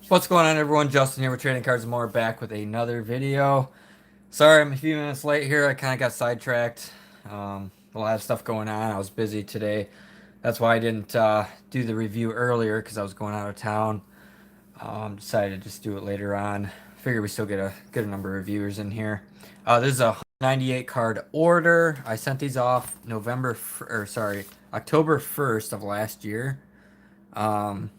What's going on, everyone? Justin here with Trading Cards and More, back with another video. Sorry, I'm a few minutes late here. I kind of got sidetracked. A lot of stuff going on. I was busy today. That's why I didn't do the review earlier because I was going out of town. Decided to just do it later on. Figure we still get a good number of viewers in here. This is a 98 card order. I sent these off October 1st of last year. Um,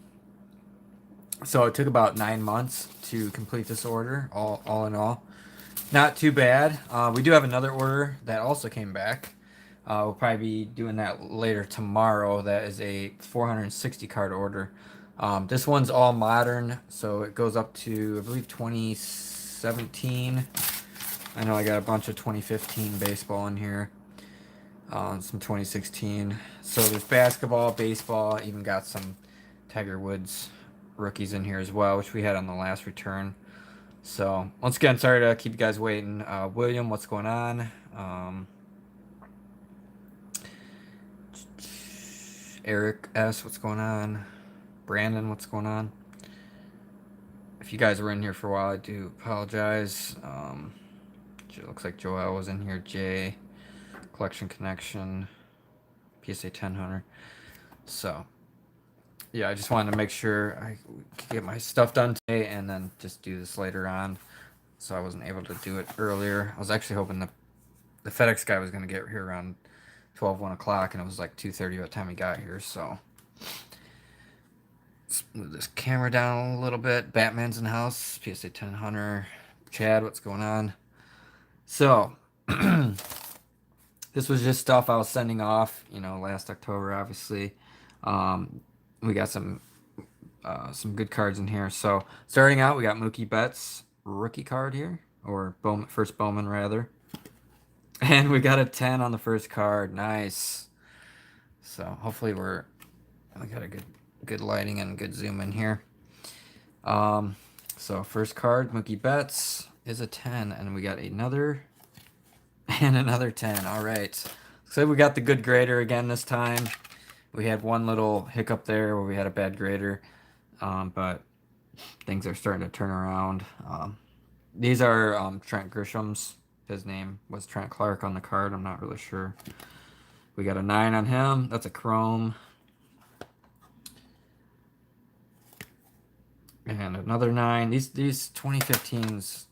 So it took about 9 months to complete this order, all in all. Not too bad. We do have another order that also came back. We'll probably be doing that later tomorrow. That is a 460 card order. This one's all modern, so it goes up to, I believe, 2017. I know I got a bunch of 2015 baseball in here. Some 2016. So there's basketball, baseball, even got some Tiger Woods rookies in here as well, which we had on the last return. So once again, sorry to keep you guys waiting. William, what's going on? Eric S, what's going on? Brandon, what's going on? If you guys were in here for a while, I do apologize. It looks like Joel was in here. Jay, Collection Connection, PSA 10 So yeah, I just wanted to make sure I could get my stuff done today and then just do this later on. So I wasn't able to do it earlier. I was actually hoping the FedEx guy was going to get here around 1 o'clock, and it was like 2:30 by the time he got here. So let's move this camera down a little bit. Batman's in the house. PSA 10 Chad, what's going on? So this was just stuff I was sending off, last October, obviously. We got some good cards in here. So starting out, we got Mookie Betts rookie card here, or Bowman, first Bowman rather, and we got a 10 on the first card. Nice. So hopefully we got a good lighting and good zoom in here. So first card, Mookie Betts is a 10, and we got another and another 10. All right. So we got the good grader again this time. We had one little hiccup there where we had a bad grader, but things are starting to turn around. These are Trent Grisham's. His name was Trent Clark on the card. I'm not really sure. We got a 9 on him. That's a chrome. And another 9. These 2015s,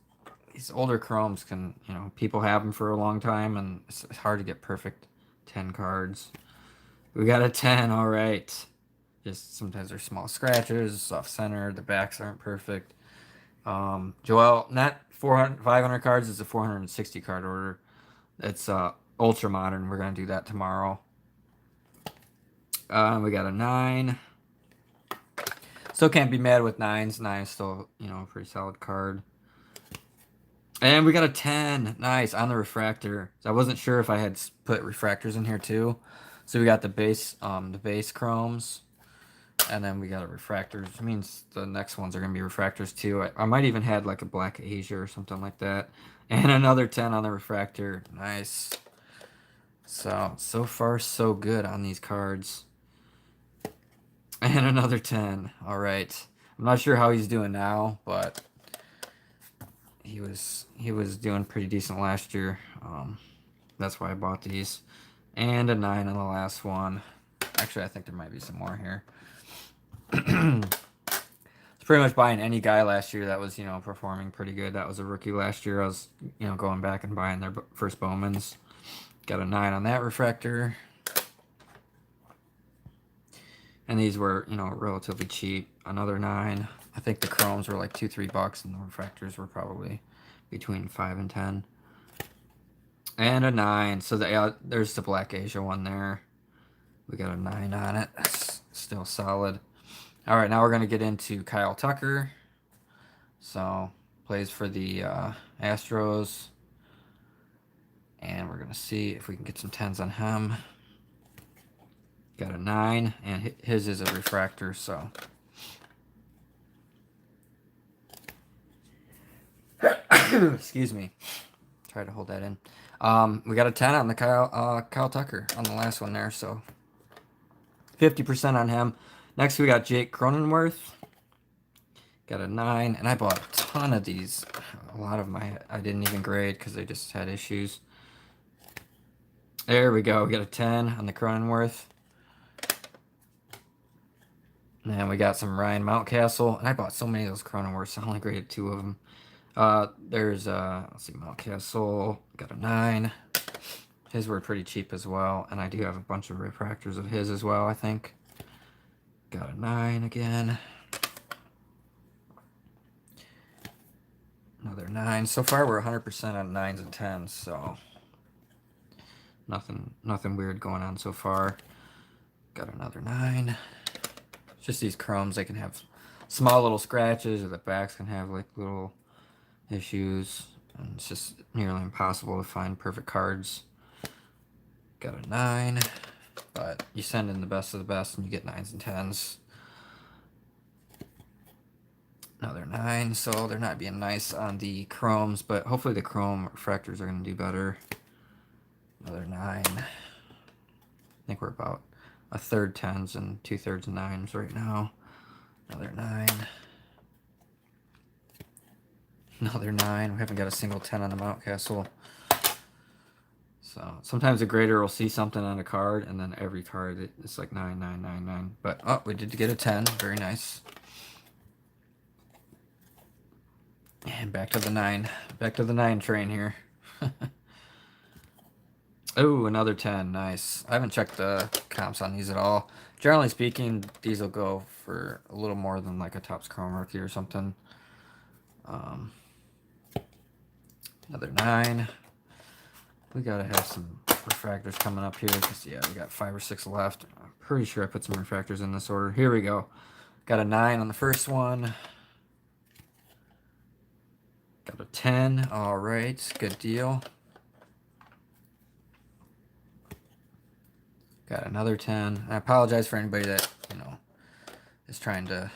these older chromes can, people have them for a long time, and it's hard to get perfect 10 cards. We got a 10, all right. Just sometimes there's small scratches, off center, the backs aren't perfect. Joel, not 500 cards, it's a 460 card order. It's ultra modern. We're gonna do that tomorrow. We got a 9. Still can't be mad with 9s. 9 is still, a pretty solid card. And we got a 10. Nice, on the refractor. So I wasn't sure if I had put refractors in here too. So we got the base chromes, and then we got a refractors. It means the next ones are gonna be refractors too. I might even had like a Black Asia or something like that, and another 10 on the refractor. Nice. So far so good on these cards, and another 10. All right. I'm not sure how he's doing now, but he was doing pretty decent last year. That's why I bought these. And a 9 on the last one. Actually, I think there might be some more here. It's pretty much buying any guy last year that was, performing pretty good. That was a rookie last year. I was, going back and buying their first Bowmans. Got a 9 on that refractor. And these were, relatively cheap. Another 9. I think the chromes were like $2-3, and the refractors were probably between 5 and 10. And a 9. So there's the Black Asia one there. We got a 9 on it. That's still solid. All right, now we're going to get into Kyle Tucker. So plays for the Astros. And we're going to see if we can get some 10s on him. Got a 9, and his is a refractor, so. Excuse me. Try to hold that in. We got a 10 on the Kyle Tucker on the last one there, so 50% on him. Next, we got Jake Cronenworth. Got a 9, and I bought a ton of these. A lot of them I didn't even grade because they just had issues. There we go. We got a 10 on the Cronenworth. And we got some Ryan Mountcastle. And I bought so many of those Cronenworths. I only graded 2 of them. There's, let's see, Mountcastle. Got a 9. His were pretty cheap as well. And I do have a bunch of refractors of his as well, I think. Got a 9 again. Another 9. So far, we're 100% on 9s and 10s, so nothing weird going on so far. Got another 9. Just these chromes, they can have small little scratches, or the backs can have like little issues. And it's just nearly impossible to find perfect cards. Got a 9, but you send in the best of the best and you get 9s and 10s. Another 9, so they're not being nice on the chromes, but hopefully the chrome refractors are going to do better. Another 9. I think we're about a third 10s and 2/3 9s right now. Another 9. Another 9. We haven't got a single 10 on the Mountcastle. So sometimes a grader will see something on a card, and then every card it's like 9, 9, 9, 9. But oh, we did get a 10. Very nice. And back to the 9. Back to the 9 train here. Oh, another 10. Nice. I haven't checked the comps on these at all. Generally speaking, these will go for a little more than like a Topps Chrome Rookie or something. Another 9. We gotta have some refractors coming up here because, yeah, we got 5 or 6 left. I'm pretty sure I put some refractors in this order. Here we go. Got a 9 on the first one. Got a 10. All right, good deal. Got another 10. I apologize for anybody that, is trying to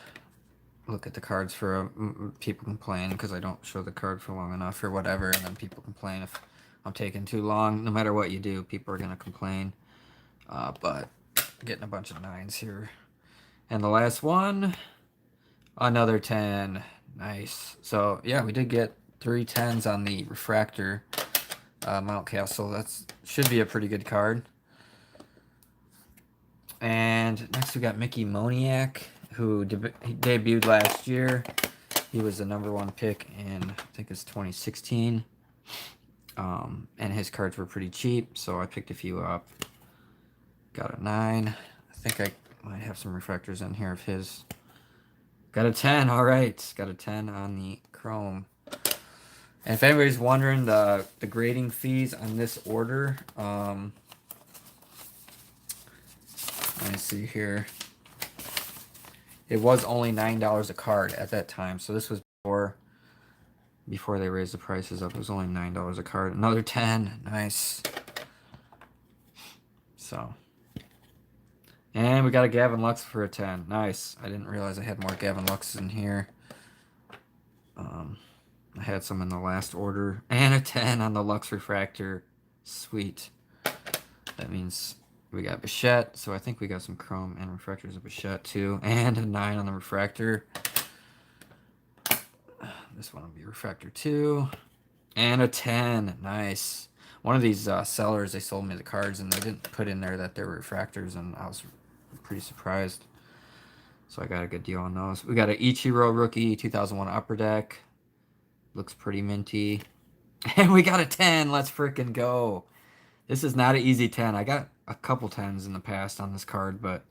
look at the cards for people complain because I don't show the card for long enough or whatever, and then people complain if I'm taking too long. No matter what you do, people are going to complain. But getting a bunch of 9s here. And the last one, another 10. Nice. So, yeah, we did get 3 10s on the refractor Mountcastle. That should be a pretty good card. And next we got Mickey Moniak, who debuted last year. He was the #1 pick in, I think it's 2016. And his cards were pretty cheap, so I picked a few up. Got a 9. I think I might have some refractors in here of his. Got a 10. All right. Got a 10 on the chrome. And if anybody's wondering the grading fees on this order, let me see here. It was only $9 a card at that time, so this was before they raised the prices up. It was only $9 a card. Another 10. Nice. So. And we got a Gavin Lux for a 10. Nice. I didn't realize I had more Gavin Lux in here. I had some in the last order. And a 10 on the Lux Refractor. Sweet. That means we got Bichette. So I think we got some chrome and refractors of Bichette too. And a 9 on the refractor. This one will be refractor 2. And a 10. Nice. One of these sellers, they sold me the cards and they didn't put in there that they were refractors, and I was pretty surprised. So I got a good deal on those. We got an Ichiro rookie, 2001 Upper Deck. Looks pretty minty. And we got a 10. Let's freaking go. This is not an easy 10. I got a couple 10s in the past on this card, but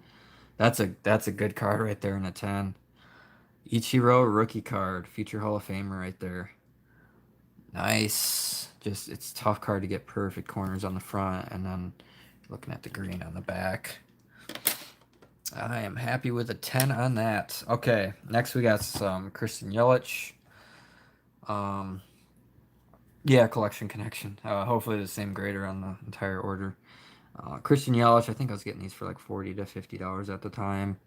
that's a good card right there in a 10. Ichiro rookie card. Future Hall of Famer right there. Nice. Just, it's a tough card to get perfect corners on the front, and then looking at the green on the back. I am happy with a 10 on that. Okay, next we got some Christian Yelich. Yeah, collection connection. Hopefully the same grader on the entire order. Christian Yelich, I think I was getting these for like $40 to $50 at the time.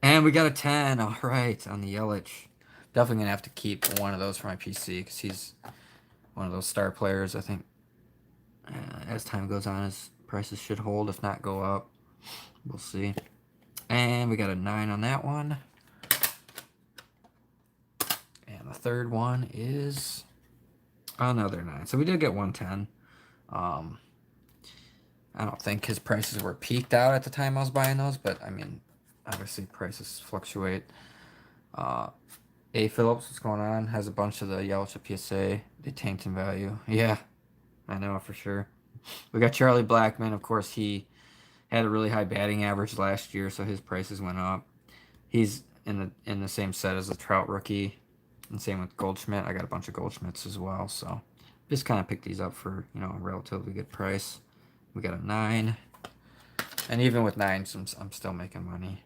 And we got a 10. All right, on the Yelich. Definitely going to have to keep one of those for my PC because he's one of those star players. I think as time goes on, his prices should hold, if not go up. We'll see. And we got a 9 on that one. the third one is another 9. So we did get 110. I don't think his prices were peaked out at the time I was buying those, but I mean, obviously prices fluctuate. A. Phillips, what's going on? Has a bunch of the yellow chip PSA. They tanked in value. Yeah, I know for sure. We got Charlie Blackmon. Of course, he had a really high batting average last year, so his prices went up. He's in the same set as the Trout rookie, and same with Goldschmidt. I got a bunch of Goldschmidts as well, so just kind of picked these up for a relatively good price. We got a 9, and even with 9s, I'm still making money.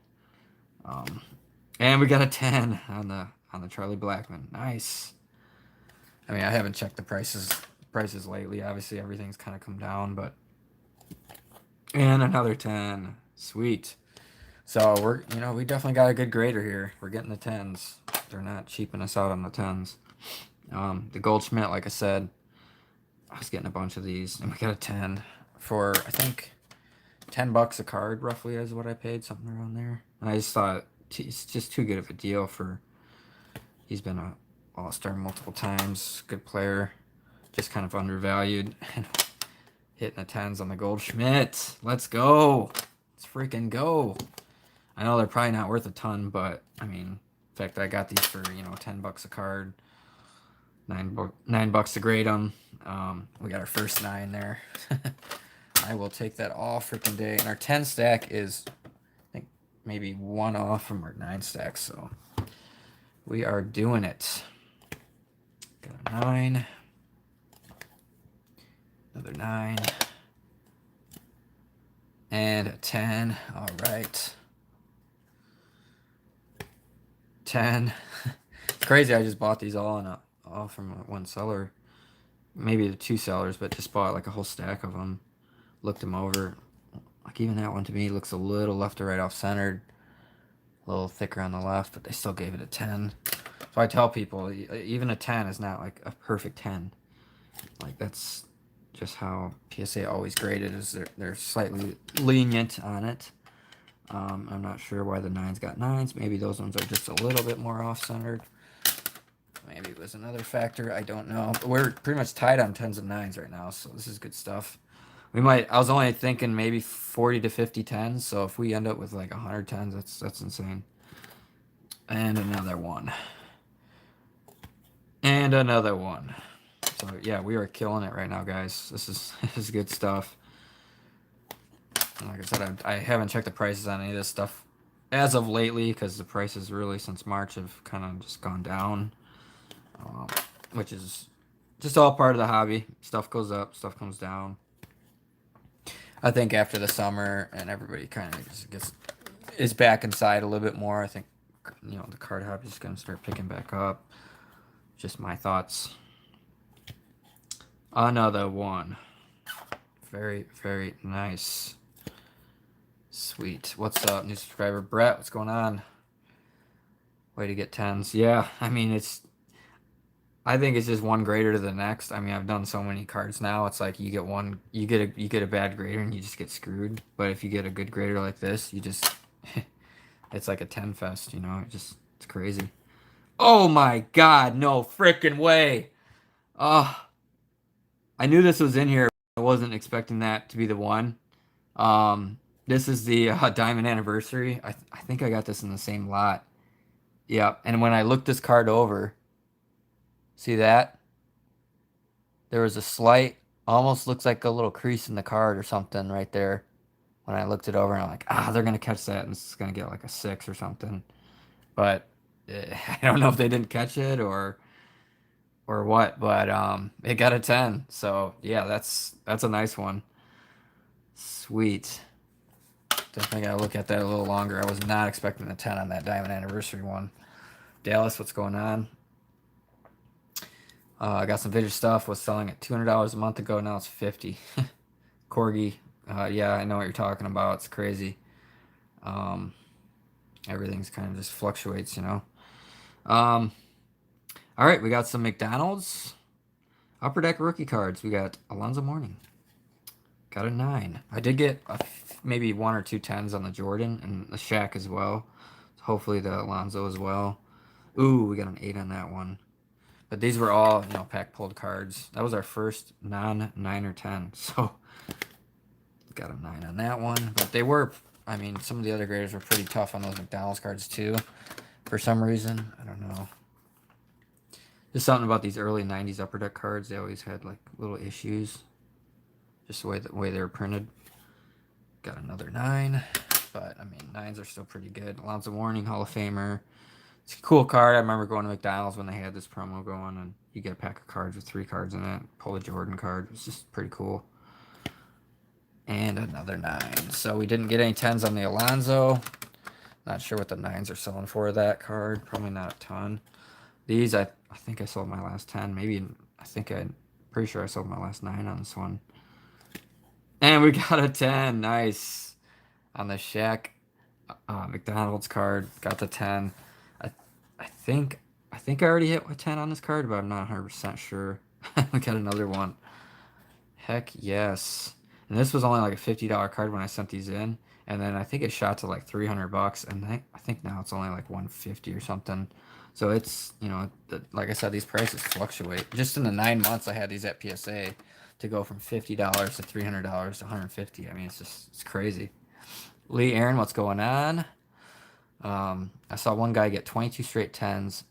And we got a 10 on the Charlie Blackmon. Nice. I mean, I haven't checked the prices lately. Obviously, everything's kind of come down, but and another 10. Sweet. So we definitely got a good grader here. We're getting the 10s. They're not cheaping us out on the 10s. The Goldschmidt, like I said, I was getting a bunch of these, and we got a 10 for I think $10 a card, roughly, is what I paid, something around there. And I just thought it's just too good of a deal for. He's been a all-star multiple times, good player, just kind of undervalued. And hitting the 10s on the Goldschmidt. Let's go. Let's freaking go. I know they're probably not worth a ton, but I mean, in fact, I got these for $10 a card, $9 to grade them. We got our first 9 there. I will take that all freaking day. And our 10 stack is, I think, maybe 1 off from our 9 stack. So we are doing it. Got a 9. Another 9. And a 10. All right. 10. It's crazy. I just bought these all from one seller. Maybe the 2 sellers, but just bought like a whole stack of them. Looked them over. Like even that one to me looks a little left to right off centered. A little thicker on the left, but they still gave it a 10. So I tell people, even a 10 is not like a perfect 10. Like that's just how PSA always graded, is they're slightly lenient on it. I'm not sure why the 9s got 9s. Maybe those ones are just a little bit more off-centered. Maybe it was another factor. I don't know. But we're pretty much tied on 10s and 9s right now, so this is good stuff. I was only thinking maybe 40 to 50 10s, so if we end up with like 100 10s, that's insane. And another one. And another one. So yeah, we are killing it right now, guys. This is good stuff. And like I said, I haven't checked the prices on any of this stuff as of lately, because the prices really since March have kind of just gone down, which is just all part of the hobby. Stuff goes up, stuff comes down. I think after the summer and everybody kind of just is back inside a little bit more, I think the card hobby is going to start picking back up. Just my thoughts. Another one. Very, very nice. Sweet. What's up, new subscriber? Brett, what's going on? Way to get 10s. Yeah, I mean, I think it's just one grader to the next. I mean, I've done so many cards now. It's like you get a bad grader and you just get screwed. But if you get a good grader like this, you just it's like a 10 fest, it's crazy. Oh my god, no freaking way. Oh, I knew this was in here. I wasn't expecting that to be the one. This is the Diamond Anniversary. I think I got this in the same lot. Yeah, and when I looked this card over, see that? There was a slight, almost looks like a little crease in the card or something right there. When I looked it over, and I'm like, they're going to catch that, and it's going to get like a 6 or something. But I don't know if they didn't catch it or what, but it got a 10. So, yeah, that's a nice one. Sweet. Definitely got to look at that a little longer. I was not expecting a 10 on that Diamond Anniversary one. Dallas, what's going on? I got some vintage stuff. Was selling at $200 a month ago. Now it's $50. Corgi. Yeah, I know what you're talking about. It's crazy. Everything's kind of just fluctuates, All right, we got some McDonald's Upper Deck rookie cards. We got Alonzo Mourning. Got a 9. I did get maybe 1 or 2 10s on the Jordan and the Shaq as well. Hopefully the Alonzo as well. Ooh, we got an 8 on that one. But these were all, you know, pack pulled cards. That was our first non-9 or 10. So got a 9 on that one. But they were, I mean, some of the other graders were pretty tough on those McDonald's cards too. For some reason. I don't know. There's something about these early 90s Upper Deck cards. They always had like little issues. Just the way they were printed. Got another 9. But, I mean, 9s are still pretty good. Alonzo Mourning, Hall of Famer. It's a cool card. I remember going to McDonald's when they had this promo going, and you get a pack of cards with 3 cards in it. Pull a Jordan card. It was just pretty cool. And another 9. So we didn't get any 10s on the Alonzo. Not sure what the 9s are selling for that card. Probably not a ton. These, I think I sold my last 10. Maybe, pretty sure I sold my last 9 on this one. And we got a 10. Nice. On the Shaq McDonald's card. Got the 10. I think I already hit a 10 on this card, but I'm not 100% sure. We got another one. Heck yes. And this was only like a $50 card when I sent these in. And then I think it shot to like $300. And I think now it's only like $150 or something. So it's, you know, like I said, these prices fluctuate. Just in the 9 months I had these at PSA to go from $50 to $300 to $150. I mean, it's crazy. Lee Aaron, what's going on? I saw one guy get 22 straight 10s,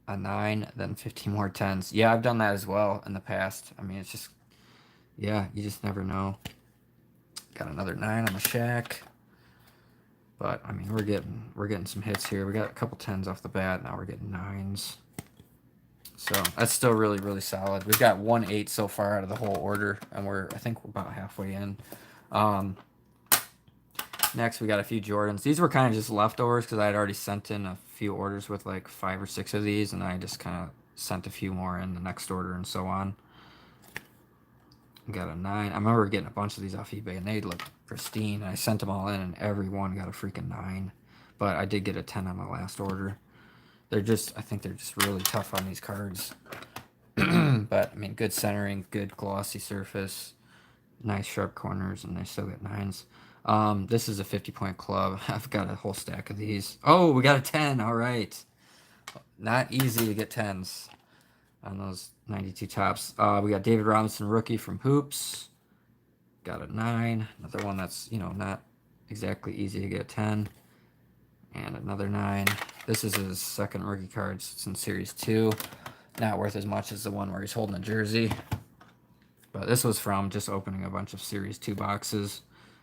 a 9, then 15 more 10s. Yeah, I've done that as well in the past. I mean, it's just, yeah, you just never know. Got another 9 on the Shaq. But, I mean, we're getting some hits here. We got a couple 10s off the bat. Now we're getting 9s. So, that's still really, really solid. We've got 1 8 so far out of the whole order, and I think we're about halfway in. Next, we got a few Jordans. These were kind of just leftovers because I had already sent in a few orders with like 5 or 6 of these, and I just kind of sent a few more in the next order and so on. Got a 9. I remember getting a bunch of these off eBay, and they look pristine. I sent them all in, and every one got a freaking 9. But I did get a 10 on my last order. I think they're just really tough on these cards. But, I mean, good centering, good glossy surface, nice sharp corners, and they still get 9s. This is a 50-point club. I've got a whole stack of these. Oh, we got a 10. All right. Not easy to get 10s on those 92 tops. We got David Robinson, rookie from Hoops. Got a 9. Another one that's, you know, not exactly easy to get a 10. And another 9. This is his second rookie card. It's in Series 2. Not worth as much as the one where he's holding a jersey. But this was from just opening a bunch of Series 2 boxes.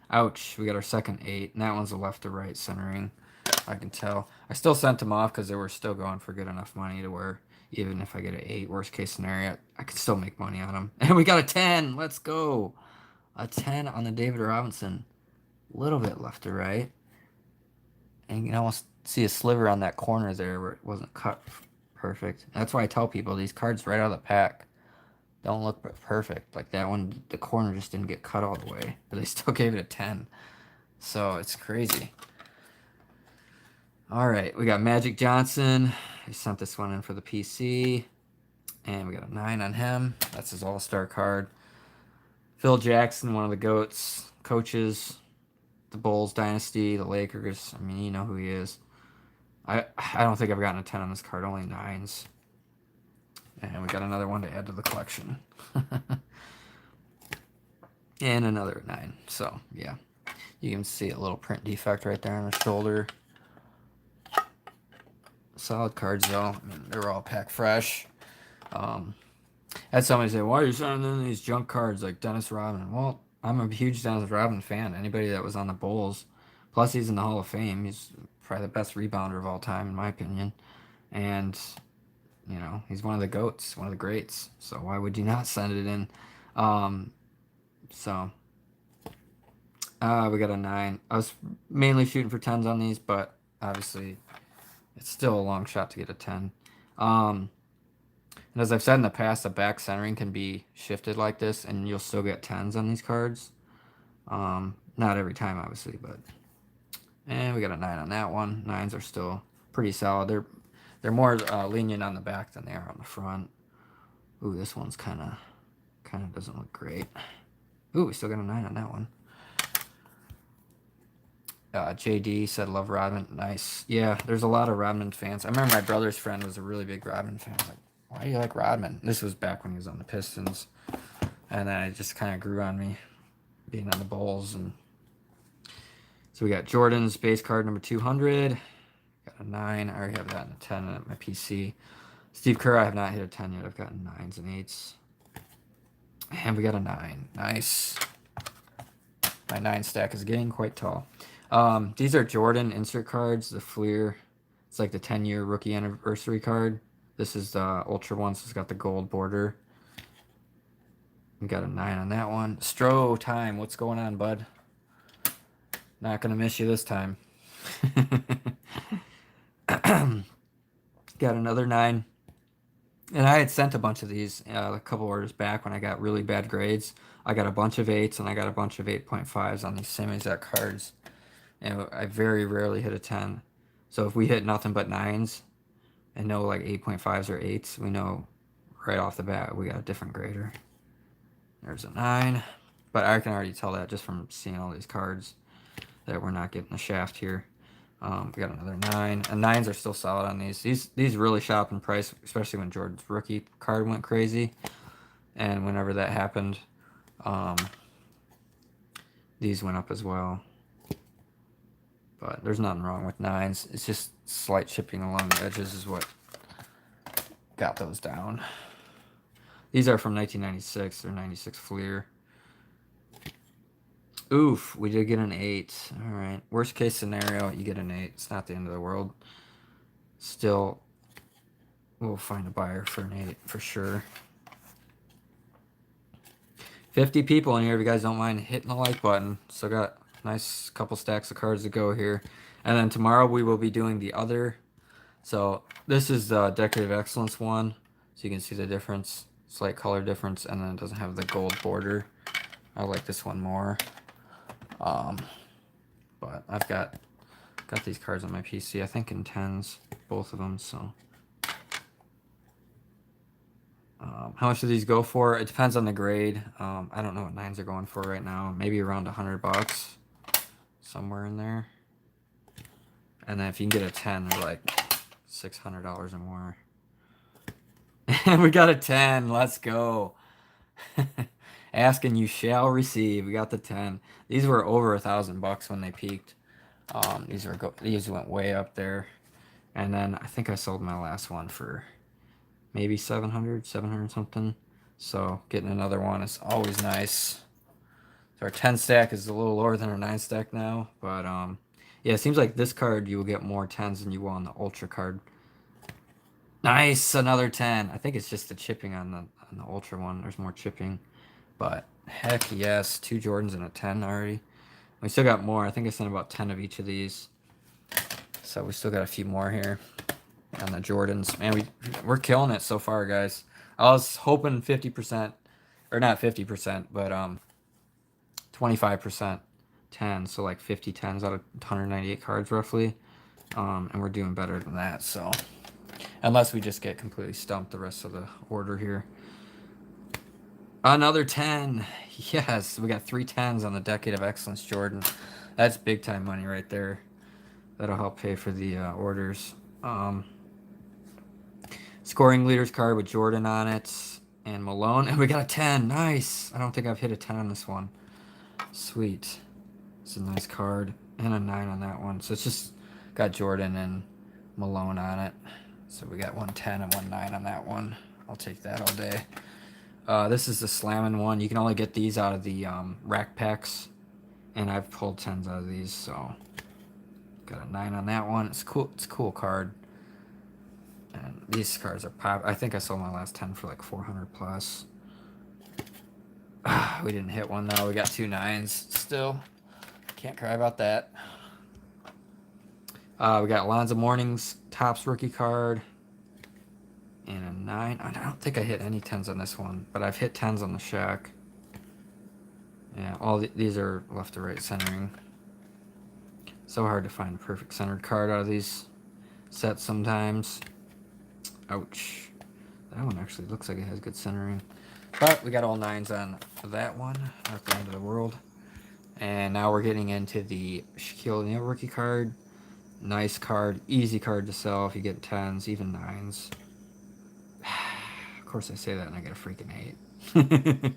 Ouch, we got our second 8, and that one's a left to right centering, I can tell. I still sent them off because they were still going for good enough money to where even if I get an 8, worst case scenario, I could still make money on them. And we got a 10, let's go. A 10 on the David Robinson. A little bit left to right. And you can almost see a sliver on that corner there where it wasn't cut perfect. That's why I tell people these cards right out of the pack don't look perfect. Like that one, the corner just didn't get cut all the way. But they still gave it a 10. So it's crazy. All right, we got Magic Johnson. I sent this one in for the PC. And we got a 9 on him. That's his all-star card. Phil Jackson, one of the GOATs, coaches, the Bulls dynasty, the Lakers. I mean, you know who he is. I don't think I've gotten a 10 on this card, only 9s. And we got another one to add to the collection. And another 9. So, yeah. You can see a little print defect right there on the shoulder. Solid cards, though. I mean, they were all packed fresh. Had somebody say, why are you sending in these junk cards like Dennis Rodman? Well, I'm a huge Dennis Rodman fan. Anybody that was on the Bulls. Plus, he's in the Hall of Fame. He's probably the best rebounder of all time, in my opinion. And, you know, he's one of the GOATs, one of the greats. So why would you not send it in? We got a 9. I was mainly shooting for 10s on these, but obviously it's still a long shot to get a 10. And as I've said in the past, the back centering can be shifted like this, and you'll still get 10s on these cards. Not every time, obviously, but... And we got a 9 on that one. 9s are still pretty solid. They're more lenient on the back than they are on the front. Ooh, this one's kind of doesn't look great. Ooh, we still got a 9 on that one. JD said, love Rodman. Nice. Yeah, there's a lot of Rodman fans. I remember my brother's friend was a really big Rodman fan. I was like, Why do you like Rodman? This was back when he was on the Pistons. And then it just kind of grew on me being on the Bulls. And so we got Jordan's base card number 200. Got a 9. I already have that in a 10 at my PC. Steve Kerr, I have not hit a 10 yet. I've gotten 9s and 8s. And we got a 9. Nice. My 9 stack is getting quite tall. These are Jordan insert cards. The Fleer. It's like the 10-year rookie anniversary card. This is the Ultra one, so it's got the gold border. We got a 9 on that one. Stro time. What's going on, bud? Not going to miss you this time. Got another 9. And I had sent a bunch of these a couple orders back when I got really bad grades. I got a bunch of 8s and I got a bunch of 8.5s on these same exact cards. And I very rarely hit a 10. So if we hit nothing but 9s and no like 8.5s or 8s, we know right off the bat we got a different grader. There's a 9. But I can already tell that just from seeing all these cards that we're not getting the shaft here. We got another 9. And 9s are still solid on these. These really shot up in price, especially when Jordan's rookie card went crazy. And whenever that happened, these went up as well. But there's nothing wrong with 9s. It's just slight chipping along the edges is what got those down. These are from 1996. They're 96 Fleer. Oof, we did get an 8. All right. Worst case scenario, you get an 8. It's not the end of the world. Still, we'll find a buyer for an 8 for sure. 50 people in here. If you guys don't mind hitting the like button. Still got a nice couple stacks of cards to go here. And then tomorrow we will be doing the other. So this is the Decorative Excellence one. So you can see the difference. Slight color difference. And then it doesn't have the gold border. I like this one more. But I've got these cards on my PC, I think in 10s, both of them, so. How much do these go for? It depends on the grade. I don't know what 9s are going for right now. Maybe around $100, somewhere in there. And then if you can get a 10, they're like $600 or more. And we got a 10, let's go. Ask and you shall receive. We got the 10. These were over $1,000 when they peaked. These went way up there. And then I think I sold my last one for maybe 700 something. So getting another one is always nice. So our 10 stack is a little lower than our 9 stack now, but yeah, it seems like this card you will get more 10s than you will on the Ultra card. Nice, another 10. I think it's just the chipping on the Ultra one. There's more chipping. But heck yes, 2 Jordans and a 10 already. We still got more. I think I sent about 10 of each of these. So we still got a few more here on the Jordans. Man, we're killing it so far, guys. I was hoping 50%, or not 50%, but 25% 10. So like 50 10s out of 198 cards roughly. And we're doing better than that. So unless we just get completely stumped the rest of the order here. Another 10. Yes, we got 3 10s on the Decade of Excellence Jordan. That's big time money right there. That'll help pay for the orders. Scoring leaders card with Jordan on it and Malone. And we got a 10. Nice. I don't think I've hit a 10 on this one. Sweet. It's a nice card. And a 9 on that one. So it's just got Jordan and Malone on it. So we got 1 10 and 1 9 on that one. I'll take that all day. This is the slamming one. You can only get these out of the rack packs, and I've pulled 10s out of these, so got a 9 on that one. It's cool. It's a cool card, and these cards are pop. I think I sold my last 10 for like 400 plus. We didn't hit one though. We got 2 9s still. Can't cry about that. We got Alonzo Mourning's Topps rookie card. And a 9. I don't think I hit any 10s on this one, but I've hit 10s on the Shaq. Yeah, these are left to right centering. So hard to find a perfect centered card out of these sets sometimes. Ouch. That one actually looks like it has good centering. But we got all 9s on that one. Not the end of the world. And now we're getting into the Shaquille O'Neal rookie card. Nice card. Easy card to sell if you get 10s, even 9s. course I say that and I get a freaking 8.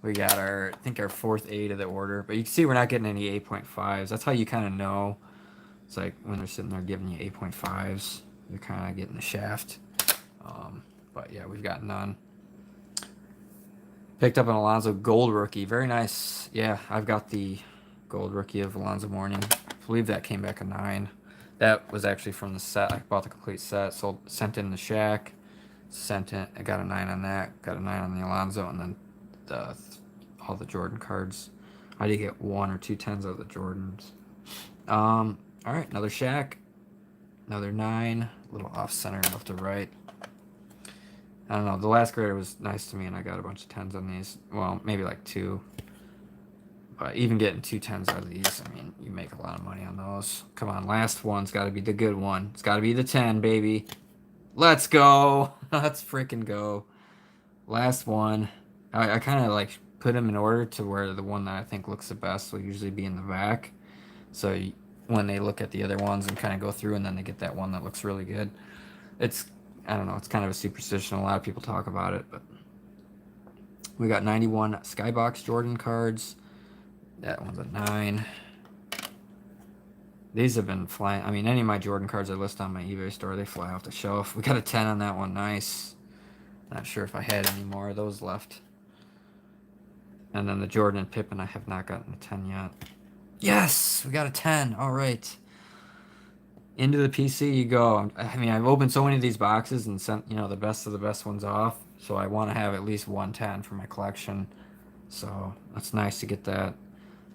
We got our, I think our fourth 8 of the order. But you can see we're not getting any 8.5s. That's how you kind of know. It's like when they're sitting there giving you 8.5s, you're kind of getting the shaft. But yeah, we've got none. Picked up an Alonzo Gold rookie. Very nice. Yeah, I've got the Gold rookie of Alonzo Mourning. I believe that came back a 9. That was actually from the set. I bought the complete set. Sent in the Shaq. Sent in. I got a 9 on that. Got a 9 on the Alonzo, and then all the Jordan cards. I did get 1 or 2 10s of the Jordans. All right, another Shaq. Another 9. A little off center, left to right. I don't know. The last grader was nice to me, and I got a bunch of 10s on these. Well, maybe like 2. But even getting 2 10s out of these, I mean, you make a lot of money on those. Come on, last one's got to be the good one. It's got to be the 10, baby. Let's go. Let's freaking go. Last one. I kind of like put them in order to where the one that I think looks the best will usually be in the back. So when they look at the other ones and kind of go through, and then they get that one that looks really good. I don't know, it's kind of a superstition. A lot of people talk about it, but we got 91 Skybox Jordan cards. That one's a 9. These have been flying. I mean, any of my Jordan cards I list on my eBay store, they fly off the shelf. We got a 10 on that one. Nice. Not sure if I had any more of those left. And then the Jordan and Pippen, I have not gotten a 10 yet. Yes, we got a 10. All right. Into the PC you go. I mean, I've opened so many of these boxes and sent, the best of the best ones off. So I want to have at least 110 for my collection. So that's nice to get that.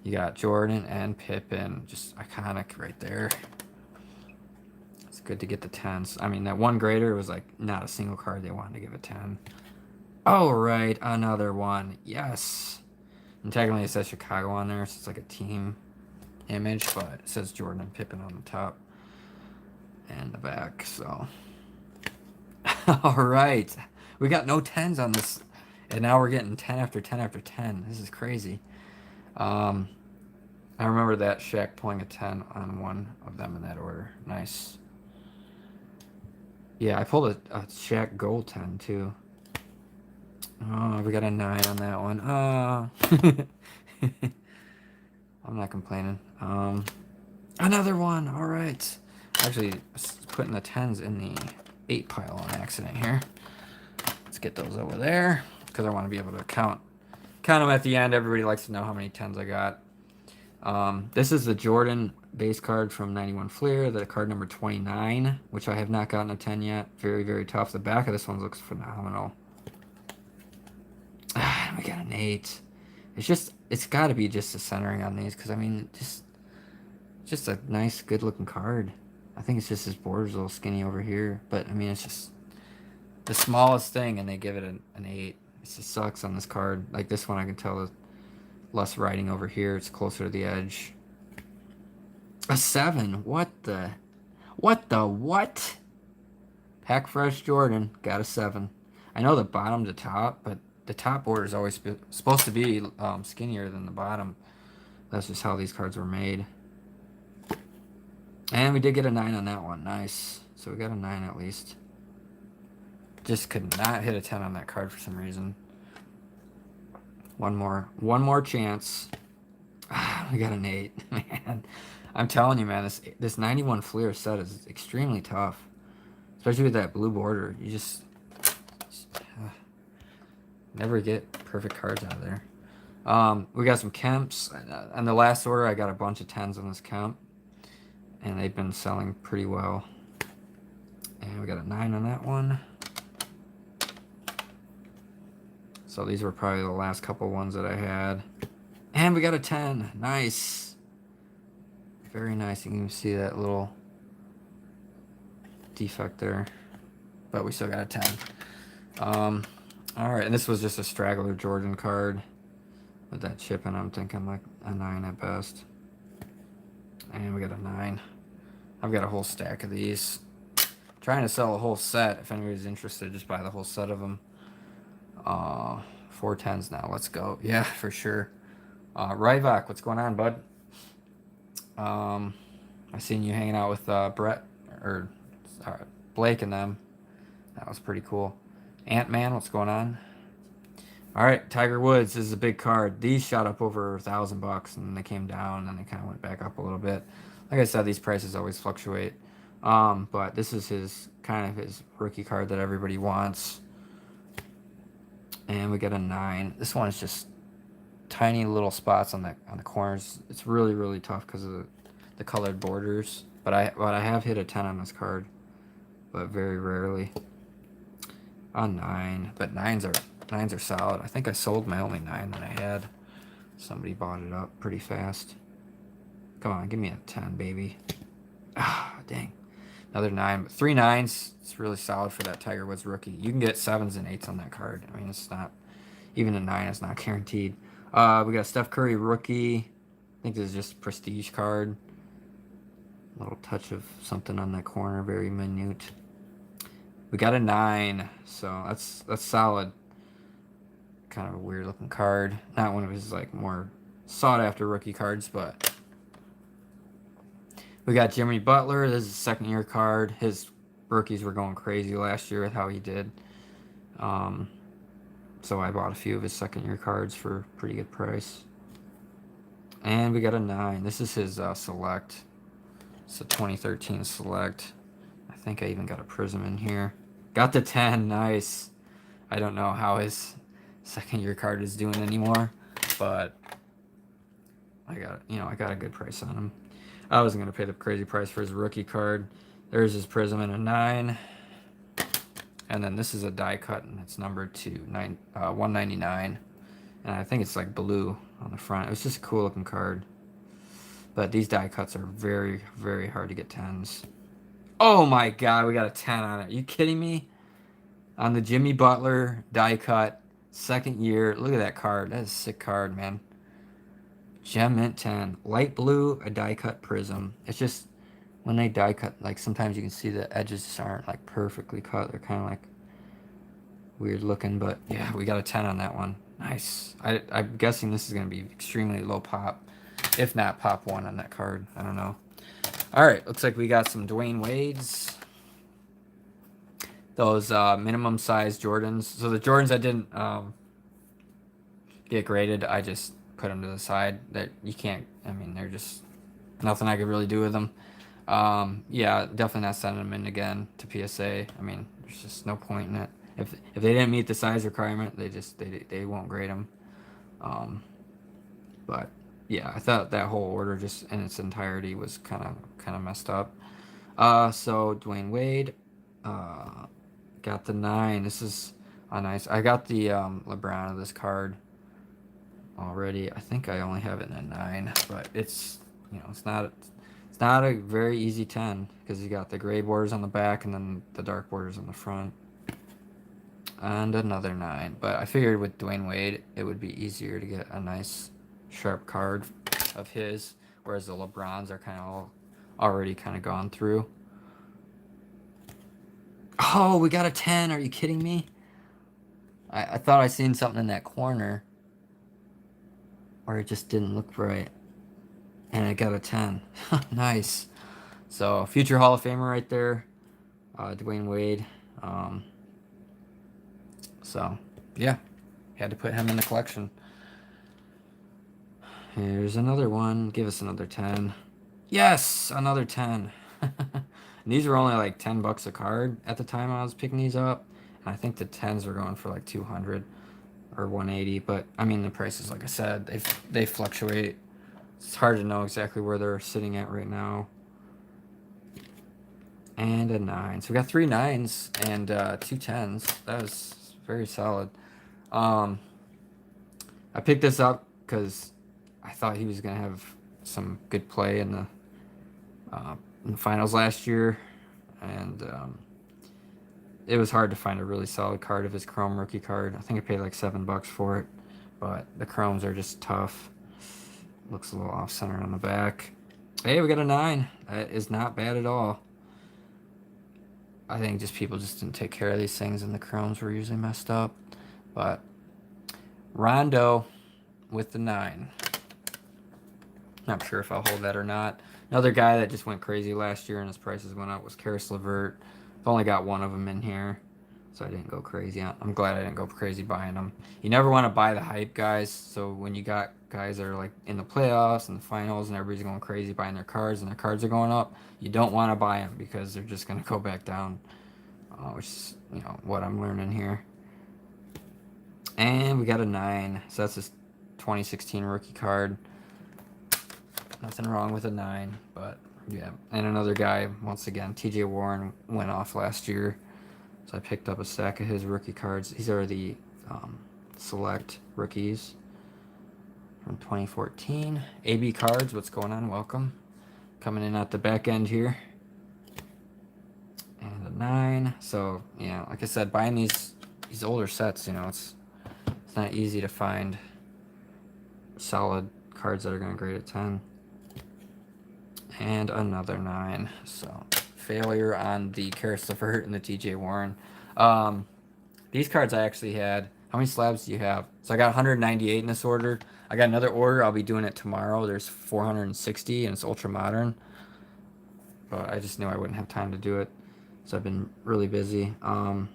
You got Jordan and Pippen. Just iconic right there. It's good to get the 10s. I mean, that one grader was like not a single card they wanted to give a 10. All right, another one. Yes. And technically it says Chicago on there, so it's like a team image, but it says Jordan and Pippen on the top and the back. So all right, we got no 10s on this, and now we're getting 10 after 10 after 10. This is crazy. I remember that Shaq pulling a 10 on one of them in that order. Nice. Yeah, I pulled a Shaq gold 10 too. Oh, we got a 9 on that one. I'm not complaining. Another one. All right. Actually, putting the 10s in the 8 pile on accident here. Let's get those over there because I want to be able to count them at the end. Everybody likes to know how many 10s I got. This is the Jordan base card from 91 Fleer, the card number 29, which I have not gotten a 10 yet. Very, very tough. The back of this one looks phenomenal. We got an 8. It's got to be just the centering on these because, I mean, just a nice, good-looking card. I think it's just his border's a little skinny over here, but, I mean, it's just the smallest thing, and they give it an 8. It just sucks on this card. Like this one, I can tell the less writing over here. It's closer to the edge. A 7. What? Pack Fresh Jordan. Got a 7. I know the bottom to top, but the top border is always supposed to be skinnier than the bottom. That's just how these cards were made. And we did get a 9 on that one. Nice. So we got a 9 at least. Just could not hit a 10 on that card for some reason. One more chance. We got an 8. Man, I'm telling you, man, this 91 Fleer set is extremely tough. Especially with that blue border. You just never get perfect cards out of there. We got some Kemps. On the last order, I got a bunch of 10s on this Kemp. And they've been selling pretty well. And we got a 9 on that one. So these were probably the last couple ones that I had. And we got a 10. Nice. Very nice. You can see that little defect there. But we still got a 10. Alright, and this was just a straggler Jordan card. With that chip in, I'm thinking like a 9 at best. And we got a 9. I've got a whole stack of these. Trying to sell a whole set. If anybody's interested, just buy the whole set of them. 4 10s now. Let's go. Yeah, for sure. Ryvok, what's going on, bud? I seen you hanging out with Brett or Blake and them. That was pretty cool. Ant-Man, what's going on? All right, Tiger Woods. This is a big card. These shot up over $1,000, and then they came down, and they kind of went back up a little bit. Like I said, these prices always fluctuate. But this is his kind of his rookie card that everybody wants, and we get a 9. This one is just tiny little spots on the corners. It's really tough because of the colored borders. But I have hit a 10 on this card, but very rarely. A 9, but nines are solid. I think I sold my only 9 that I had. Somebody bought it up pretty fast. Come on, give me a 10, baby. Ah, dang. Another 9. But 3 9s, it's really solid for that Tiger Woods rookie. You can get 7s and 8s on that card. I mean, it's not, even a 9 is not guaranteed. We got Steph Curry rookie. I think this is just a prestige card. A little touch of something on that corner, very minute. We got a 9, so that's solid. Kind of a weird looking card. Not one of his like more sought after rookie cards, but we got Jimmy Butler. This is a second year card. His rookies were going crazy last year with how he did. So I bought a few of his second year cards for a pretty good price. And we got a 9. This is his select. It's a 2013 select. I think I even got a prism in here. Got the 10. Nice. I don't know how his second year card is doing anymore, but I got a good price on him. I wasn't gonna pay the crazy price for his rookie card. There's his prism and a 9, and then this is a die cut and it's numbered to 199, and I think it's like blue on the front. It was just a cool looking card, but these die cuts are very hard to get 10s. Oh my god, we got a 10 on it. Are you kidding me? On the Jimmy Butler die cut, second year. Look at that card. That is a sick card, man. Gem Mint 10. Light blue, a die cut prism. It's just, when they die cut, like sometimes you can see the edges just aren't like perfectly cut. They're kind of like weird looking, but yeah, we got a 10 on that one. Nice. I'm guessing this is going to be extremely low pop, if not pop 1 on that card. I don't know. All right, looks like we got some Dwayne Wades. Those minimum size Jordans. So the Jordans I didn't get graded, I just put them to the side. That you can't, I mean, they're just nothing I could really do with them. Yeah, definitely not sending them in again to PSA. I mean, there's just no point in it. If they didn't meet the size requirement, they won't grade them. But yeah, I thought that whole order just in its entirety was kind of messed up. So Dwayne Wade, got the 9. This is a nice. I got the LeBron of this card already. I think I only have it in a 9, but it's it's not a very easy 10 because you got the gray borders on the back and then the dark borders on the front. And another 9, but I figured with Dwayne Wade it would be easier to get a nice sharp card of his, whereas the LeBrons are kind of already kind of gone through. Oh, we got a 10. Are you kidding me? I thought I seen something in that corner, or it just didn't look right, and I got a 10. Nice. So future Hall of Famer right there, Dwayne Wade. So yeah, had to put him in the collection. Here's another one. Give us another 10. Yes, another 10. And these were only like $10 a card at the time I was picking these up. And I think the 10s were going for like 200 or 180. But I mean, the prices, like I said, they fluctuate. It's hard to know exactly where they're sitting at right now. And a 9. So we got 3 9s and 2 10s. That was very solid. I picked this up because I thought he was going to have some good play in the finals last year, and it was hard to find a really solid card of his Chrome rookie card. I think I paid like $7 for it, but the Chromes are just tough. Looks a little off-center on the back. Hey, we got a 9. That is not bad at all. I think just people just didn't take care of these things, and the Chromes were usually messed up. But Rondo with the 9. Not sure if I'll hold that or not. Another guy that just went crazy last year and his prices went up was Karis LeVert. I've only got one of them in here. So I didn't go crazy. I'm glad I didn't go crazy buying them. You never want to buy the hype guys. So when you got guys that are like in the playoffs and the finals and everybody's going crazy buying their cards and their cards are going up, you don't want to buy them because they're just going to go back down. Which is, what I'm learning here. And we got a 9. So that's this 2016 rookie card. Nothing wrong with a 9, but yeah. And another guy, once again, TJ Warren went off last year. So I picked up a stack of his rookie cards. These are the select rookies from 2014. AB cards, what's going on? Welcome. Coming in at the back end here. And a 9. So, yeah, like I said, buying these older sets, it's not easy to find solid cards that are going to grade at 10. And another 9. So, failure on the Karis LeVert and the TJ Warren. These cards I actually had. How many slabs do you have? So I got 198 in this order. I got another order. I'll be doing it tomorrow. There's 460 and it's ultra modern. But I just knew I wouldn't have time to do it. So I've been really busy. I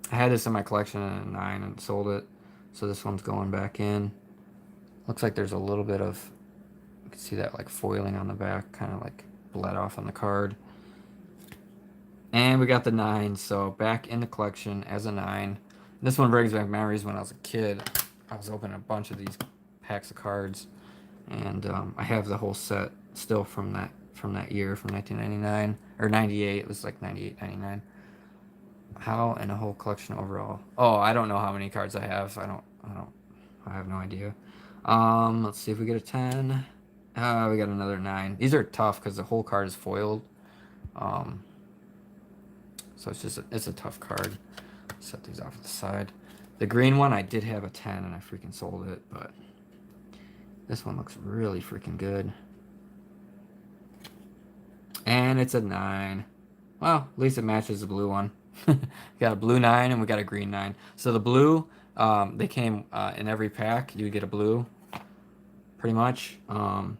had this in my collection at 9 and sold it. So this one's going back in. Looks like there's a little bit of, you can see that like foiling on the back, kind of like bled off on the card. And we got the 9, so back in the collection as a 9. This one brings back memories when I was a kid. I was opening a bunch of these packs of cards, and I have the whole set still from that year, from 1999 or 98. It was like 98, 99. How and a whole collection overall. Oh, I don't know how many cards I have. I have no idea. Let's see if we get a 10. We got another 9. These are tough because the whole card is foiled. So it's a tough card. Set these off to the side. The green one, I did have a 10 and I freaking sold it, but this one looks really freaking good. And it's a 9. Well, at least it matches the blue one. We got a blue 9 and we got a green 9. So the blue, they came in every pack. You would get a blue, pretty much. And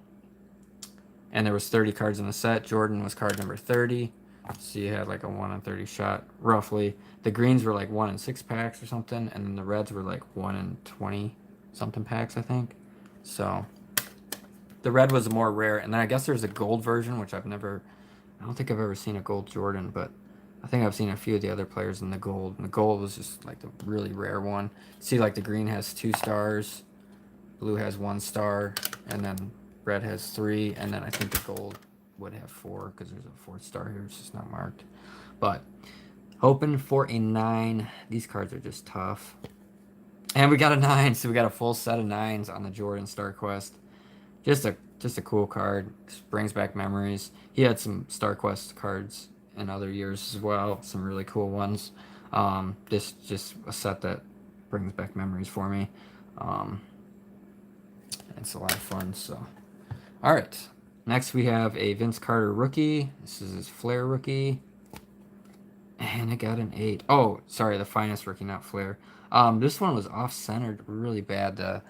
there was 30 cards in the set. Jordan was card number 30. So you had like a 1 in 30 shot, roughly. The greens were like 1 in 6 packs or something, and then the reds were like 1 in 20 something packs, I think. So the red was more rare, and then I guess there's a gold version, which I don't think I've ever seen a gold Jordan, but I think I've seen a few of the other players in the gold, and the gold was just like the really rare one. See, like the green has 2 stars, blue has 1 star, and then red has 3, and then I think the gold would have 4 because there's a 4th star here. It's just not marked. But hoping for a 9. These cards are just tough. And we got a 9, so we got a full set of 9s on the Jordan Star Quest. Just a cool card. Just brings back memories. He had some Star Quest cards in other years as well. Some really cool ones. This just a set that brings back memories for me. It's a lot of fun. So, all right. Next, we have a Vince Carter rookie. This is his Flair rookie. And it got an 8. Oh, sorry, the finest rookie, not Flair. This one was off-centered really bad. The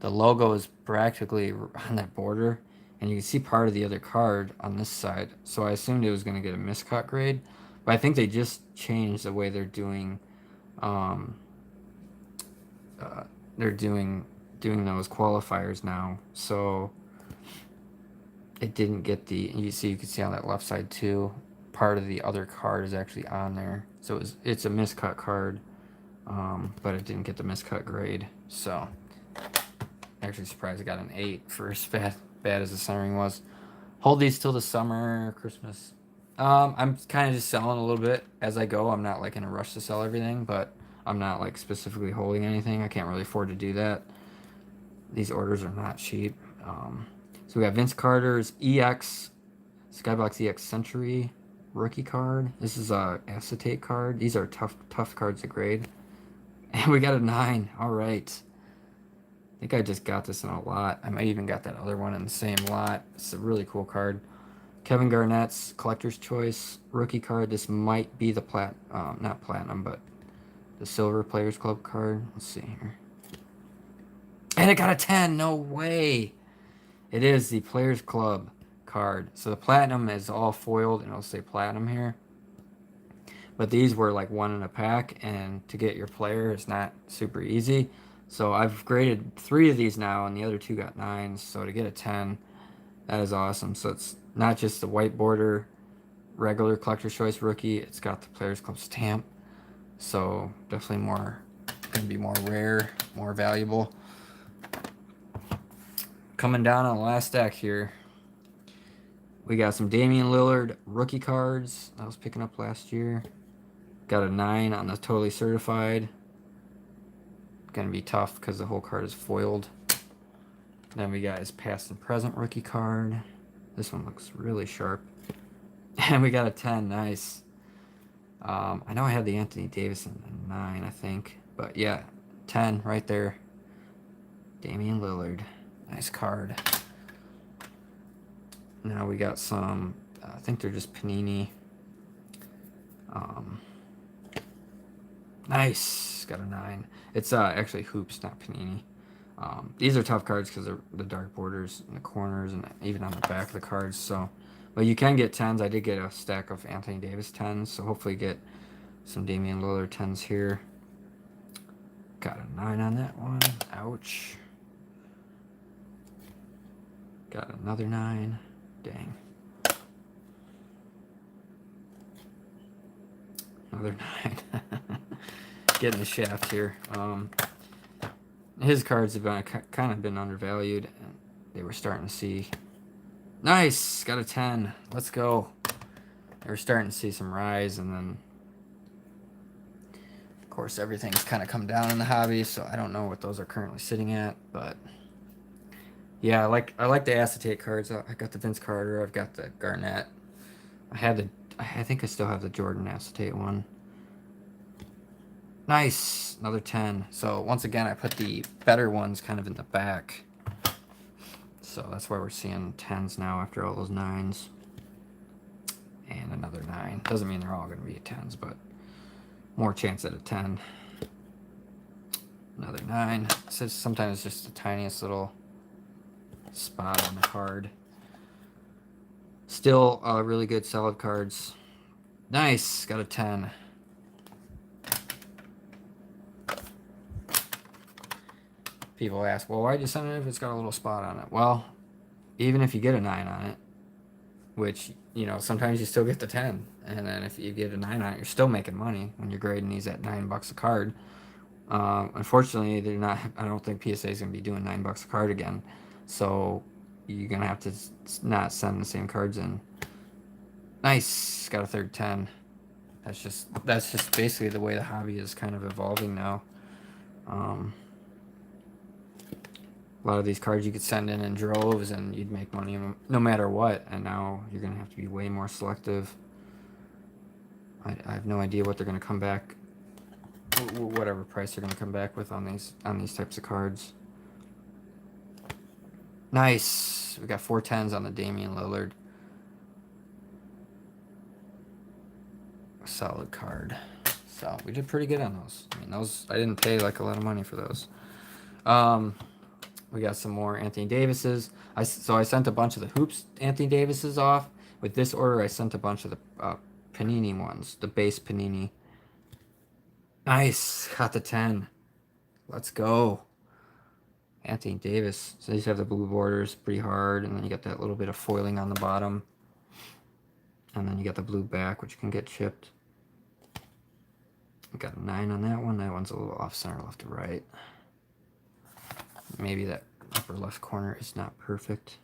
logo is practically on that border. And you can see part of the other card on this side. So I assumed it was going to get a miscut grade. But I think they just changed the way they're doing doing those qualifiers now. So it didn't get you can see on that left side too, part of the other card is actually on there. So it's a miscut card, but it didn't get the miscut grade. So actually surprised it got an 8 for as bad as the centering was. Hold these till the summer, Christmas. I'm kind of just selling a little bit as I go. I'm not like in a rush to sell everything, but I'm not like specifically holding anything. I can't really afford to do that. These orders are not cheap. So we got Vince Carter's EX, Skybox EX Century rookie card. This is a acetate card. These are tough cards to grade. And we got a 9. All right. I think I just got this in a lot. I might even got that other one in the same lot. It's a really cool card. Kevin Garnett's Collector's Choice rookie card. This might be the not platinum, but the Silver Players Club card. Let's see here. And it got a 10. No way. It is the Players Club card. So the platinum is all foiled, and it'll say platinum here. but these were like one in a pack, and to get your player is not super easy. So I've graded 3 of these now, and the other 2 got 9s. So to get a 10, that is awesome. So it's not just the white border regular collector's choice rookie, it's got the Players Club stamp. So definitely gonna be more rare, more valuable. Coming down on the last stack here, we got some Damian Lillard rookie cards I was picking up last year. Got a 9 on the totally certified. Gonna be tough because the whole card is foiled. Then we got his past and present rookie card. This one looks really sharp. And we got a 10, nice. I know I had the Anthony Davis in a 9, I think. But yeah, 10 right there. Damian Lillard. Nice card. Now we got some, I think they're just Panini. Nice. Got a 9. It's actually Hoops, not Panini. These are tough cards because they're the dark borders in the corners and even on the back of the cards. So, but you can get 10s. I did get a stack of Anthony Davis 10s, so hopefully get some Damian Lillard 10s here. Got a 9 on that one. Ouch. Got another 9. Dang. Another 9. Getting the shaft here. His cards have been kind of been undervalued, and they were starting to see. Nice, got a 10. Let's go. They were starting to see some rise, and then, of course, everything's kind of come down in the hobby. So I don't know what those are currently sitting at, but yeah, I like the acetate cards. I got the Vince Carter. I've got the Garnett. I think I still have the Jordan acetate one. Nice, another 10. So once again, I put the better ones kind of in the back. So that's why we're seeing 10s now after all those 9s. And another 9. Doesn't mean they're all going to be 10s, but more chance at a 10. Another 9. So sometimes it's just the tiniest little spot on the card. Still really good solid cards. Nice, got a 10. People ask, well, why'd you send it if it's got a little spot on it? Well, even if you get a 9 on it, which, you know, sometimes you still get the 10. And then if you get a 9 on it, you're still making money when you're grading these at $9 a card. Unfortunately, they're not. I don't think PSA is going to be doing $9 a card again. So you're going to have to not send the same cards in. Nice. Got a third 10. That's just basically the way the hobby is kind of evolving now. A lot of these cards you could send in droves and you'd make money no matter what, and now you're going to have to be way more selective. I have no idea what they're going to come back, whatever price they're going to come back with on these types of cards. Nice. We got 4 10s on the Damian Lillard. Solid card. So we did pretty good on those. I mean, I didn't pay like a lot of money for those. We got some more Anthony Davises. So I sent a bunch of the Hoops Anthony Davises off. With this order, I sent a bunch of the Panini ones, the base Panini. Nice, got the 10. Let's go. Anthony Davis. So these have the blue borders pretty hard, and then you got that little bit of foiling on the bottom. And then you got the blue back, which can get chipped. Got a 9 on that one. That one's a little off center, left to right. Maybe that upper left corner is not perfect.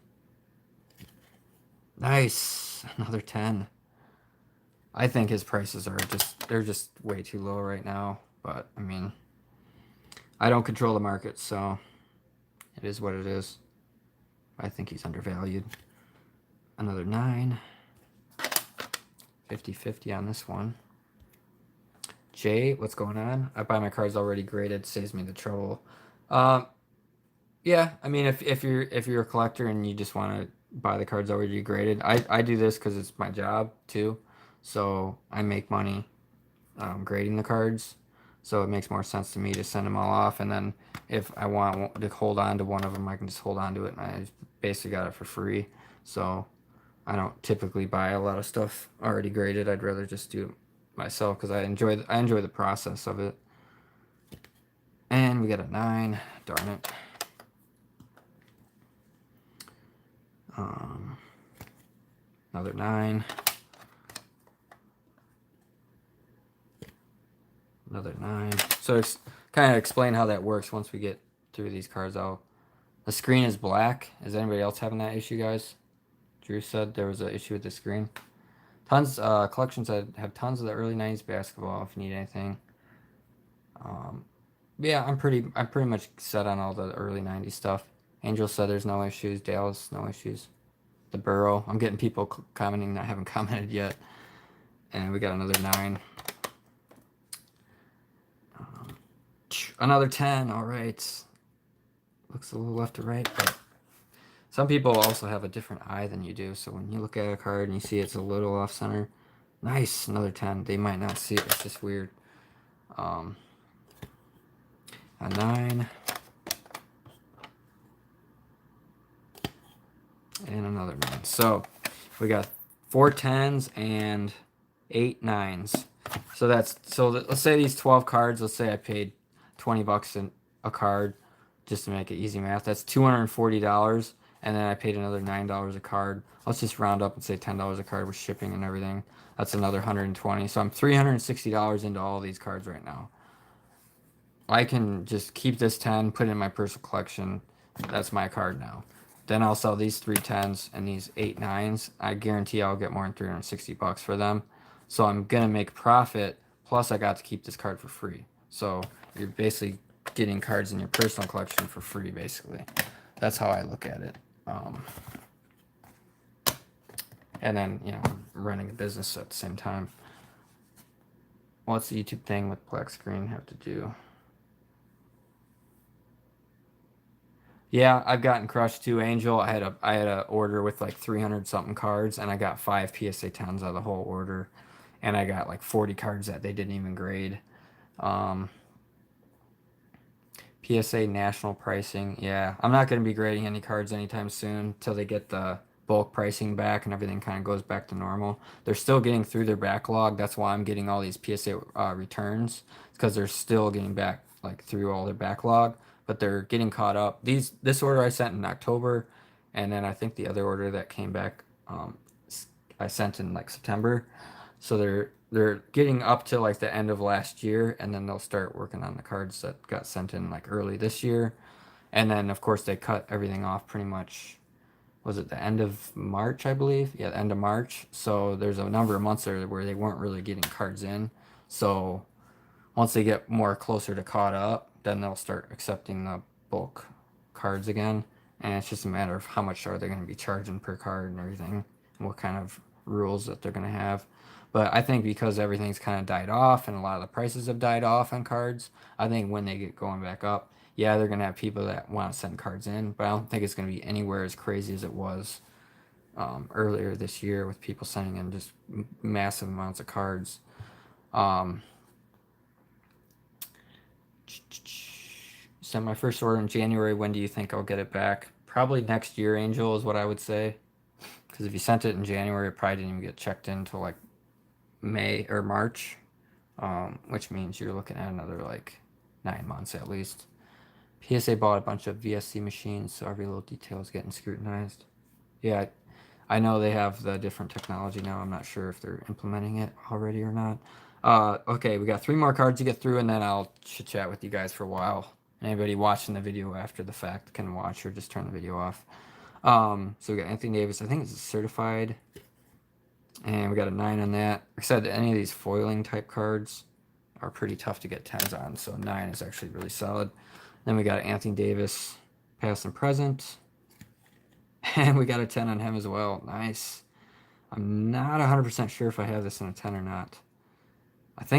Nice. Another 10. I think his prices are they're just way too low right now. But, I mean, I don't control the market, so it is what it is. I think he's undervalued. Another 9. 50-50 on this one. Jay, what's going on? I buy my cards already graded. Saves me the trouble. Yeah, I mean, if you're a collector and you just want to buy the cards already graded, I do this because it's my job too. So I make money grading the cards. So it makes more sense to me to send them all off, and then if I want to hold on to one of them, I can just hold on to it, and I basically got it for free. So I don't typically buy a lot of stuff already graded. I'd rather just do myself because I enjoy the process of it. And we got a 9. Darn it. Another 9. Another 9. So it's kind of explain how that works once we get through these cards out. The screen is black. Is anybody else having that issue, guys? Drew said there was an issue with the screen. Tons collections that have tons of the early 90s basketball if you need anything. Yeah, I'm pretty much set on all the early 90s stuff. Angel said there's no issues. Dallas, no issues. The Burrow. I'm getting people commenting that haven't commented yet. And we got another 9. Another 10. All right. Looks a little left to right, but some people also have a different eye than you do. So when you look at a card and you see it's a little off center, nice, another 10. They might not see it. It's just weird. A 9. And another 9. So we got 4 10s and 8 9s. So let's say these 12 cards, let's say I paid $20 in a card just to make it easy math. That's $240, and then I paid another $9 a card. Let's just round up and say $10 a card with shipping and everything. That's another $120. So I'm $360 into all these cards right now. I can just keep this 10, put it in my personal collection. That's my card now. Then I'll sell these 3 10s and these 8 9s. I guarantee I'll get more than $360 for them. So I'm gonna make profit. Plus, I got to keep this card for free. So you're basically getting cards in your personal collection for free, basically. That's how I look at it. And then, running a business at the same time. What's the YouTube thing with black screen have to do? Yeah, I've gotten crushed too, Angel. I had a order with like 300 something cards, and I got 5 PSA 10s out of the whole order, and I got like 40 cards that they didn't even grade. PSA national pricing. Yeah, I'm not going to be grading any cards anytime soon until they get the bulk pricing back and everything kind of goes back to normal. They're still getting through their backlog. That's why I'm getting all these PSA returns, because they're still getting back like through all their backlog, but they're getting caught up. This order I sent in October, and then I think the other order that came back I sent in like September. So they're getting up to like the end of last year, and then they'll start working on the cards that got sent in like early this year. And then of course they cut everything off pretty much, was it the end of March, I believe? Yeah, the end of March. So there's a number of months there where they weren't really getting cards in. So once they get more closer to caught up, then they'll start accepting the bulk cards again. And it's just a matter of how much are they going to be charging per card and everything, and what kind of rules that they're going to have. But I think because everything's kind of died off and a lot of the prices have died off on cards, I think when they get going back up, yeah, they're going to have people that want to send cards in, but I don't think it's going to be anywhere as crazy as it was earlier this year with people sending in just massive amounts of cards. Sent my first order in January. When do you think I'll get it back? Probably next year, Angel, is what I would say. Because if you sent it in January, it probably didn't even get checked in until like May or March, which means you're looking at another like 9 months at least. PSA bought a bunch of VSC machines, so every little detail is getting scrutinized. Yeah, I know they have the different technology now. I'm not sure if they're implementing it already or not. Okay, we got 3 more cards to get through, and then I'll chit-chat with you guys for a while. Anybody watching the video after the fact can watch or just turn the video off. So we got Anthony Davis. I think it's certified. And we got a 9 on that. Like I said, any of these foiling type cards are pretty tough to get 10s on, so 9 is actually really solid. Then we got Anthony Davis, past and present. And we got a 10 on him as well. Nice. I'm not 100% sure if I have this in a 10 or not.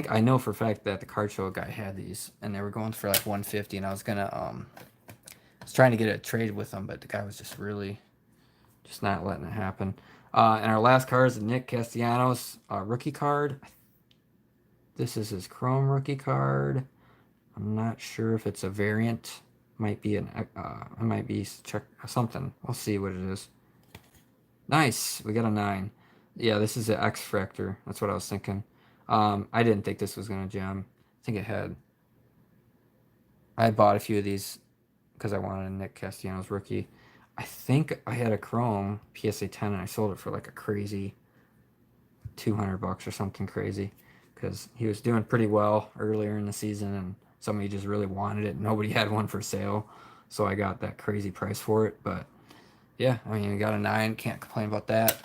I know for a fact that the card show guy had these, and they were going for like 150, and I was trying to get a trade with them, but the guy was just not letting it happen. And our last card is Nick Castellanos rookie card. This is his Chrome rookie card. I'm not sure if it's a variant. Might be it might be something. We'll see what it is. Nice. We got a 9. Yeah, this is an X Fractor. That's what I was thinking. I didn't think this was gonna gem. I think I had bought a few of these because I wanted a Nick Castellanos rookie. I think I had a Chrome PSA 10 and I sold it for like a crazy $200 or something crazy because he was doing pretty well earlier in the season and somebody just really wanted it. Nobody had one for sale, so I got that crazy price for it. But yeah, I mean, we got a 9. Can't complain about that.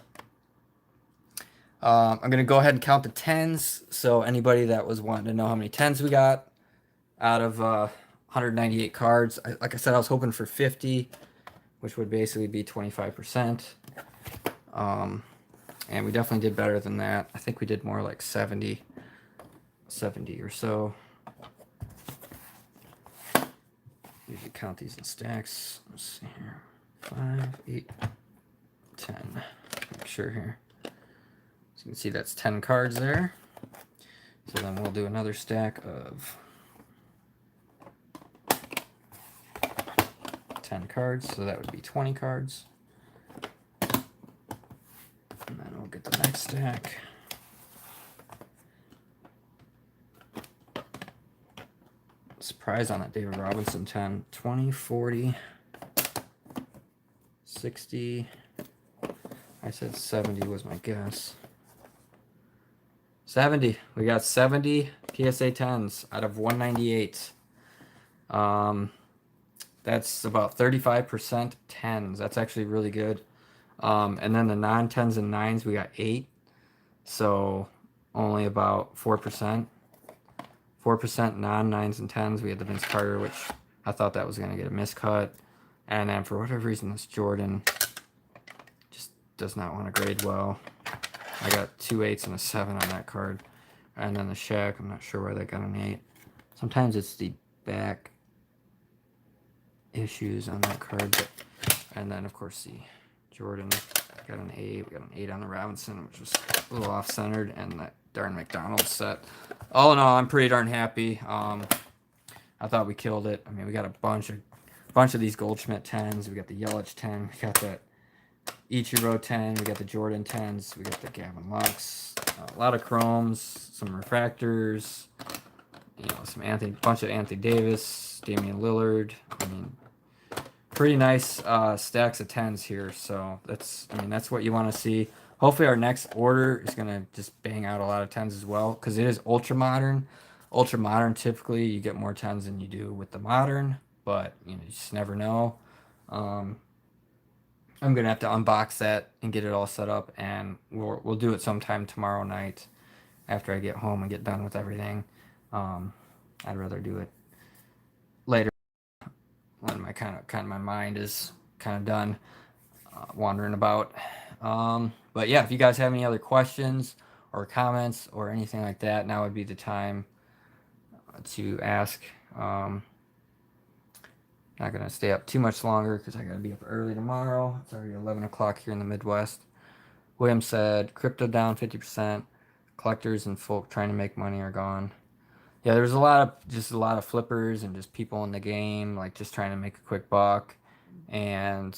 I'm gonna go ahead and count the tens. So anybody that was wanting to know how many tens we got out of 198 cards, like I said, I was hoping for 50, which would basically be 25%. And we definitely did better than that. I think we did more like 70 or so. Usually count these in stacks. Let's see here. 5, 8, 10. Make sure here. So you can see that's 10 cards there. So then we'll do another stack of 10 cards. So that would be 20 cards. And then we'll get the next stack. Surprise on that David Robinson 10. 20, 40, 60. I said 70 was my guess. 70. We got 70 PSA 10s out of 198. That's about 35% 10s. That's actually really good. And then the non-10s and 9s, we got 8. So only about 4%. 4% non-9s and 10s. We had the Vince Carter, which I thought that was going to get a miscut. And then for whatever reason, this Jordan just does not want to grade well. I got 2 8s and a 7 on that card. And then the Shaq, I'm not sure why that got an 8. Sometimes it's the back issues on that card. But, and then, of course, the Jordan got an 8. We got an 8 on the Robinson, which was a little off-centered. And that darn McDonald's set. All in all, I'm pretty darn happy. I thought we killed it. I mean, we got a bunch of these Goldschmidt 10s. We got the Yelich 10. We got that Ichiro 10. We got the Jordan 10s. We got the Gavin Lux. A lot of chromes, some refractors. You know, bunch of Anthony Davis, Damian Lillard. I mean, pretty nice stacks of 10s here. So that's what you want to see. Hopefully our next order is gonna just bang out a lot of 10s as well, because it is ultra modern. Ultra modern, typically you get more 10s than you do with the modern, but you just never know. I'm gonna have to unbox that and get it all set up, and we'll do it sometime tomorrow night after I get home and get done with everything. I'd rather do it later when my kind of my mind is kind of done wandering about. But yeah, if you guys have any other questions or comments or anything like that, now would be the time to ask. Not gonna stay up too much longer because I gotta be up early tomorrow. It's already 11 o'clock here in the Midwest. William said, crypto down 50%. Collectors and folk trying to make money are gone. Yeah, there's a lot of flippers and just people in the game, like just trying to make a quick buck. And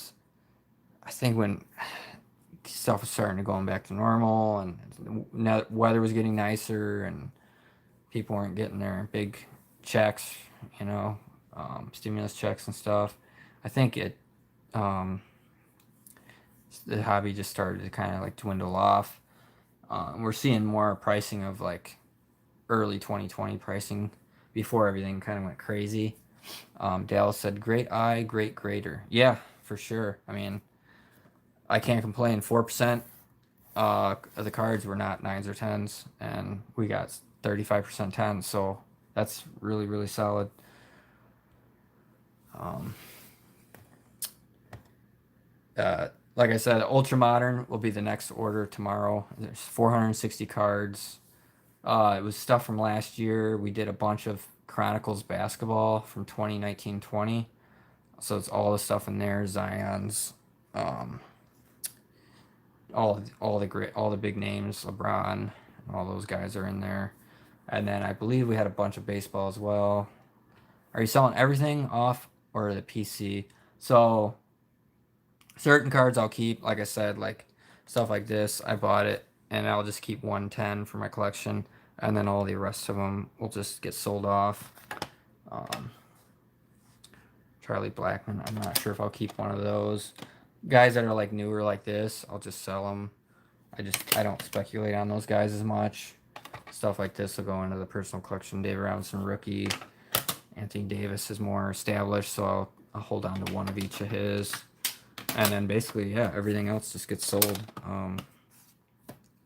I think when stuff was starting to going back to normal and now weather was getting nicer and people weren't getting their big checks, stimulus checks and stuff, I think the hobby just started to kind of like dwindle off. We're seeing more pricing of like early 2020 pricing before everything kind of went crazy. Dallas said, great eye, great grader. Yeah, for sure. I mean, I can't complain. 4% of the cards were not 9s or 10s, and we got 35% 10s, so that's really, really solid. Like I said, Ultra Modern will be the next order tomorrow. There's 460 cards. It was stuff from last year. We did a bunch of Chronicles basketball from 2019-20. So it's all the stuff in there, Zion's, all the big names, LeBron, all those guys are in there. And then I believe we had a bunch of baseball as well. Are you selling everything off or the PC? So certain cards I'll keep, like I said, like stuff like this, I bought it and I'll just keep 110 for my collection. and then all the rest of them will just get sold off. Charlie Blackman, I'm not sure if I'll keep one of those. Guys that are like newer like this, I'll just sell them. I don't speculate on those guys as much. Stuff like this will go into the personal collection. David Robinson rookie. Anthony Davis is more established, so I'll hold on to one of each of his. And then basically, yeah, everything else just gets sold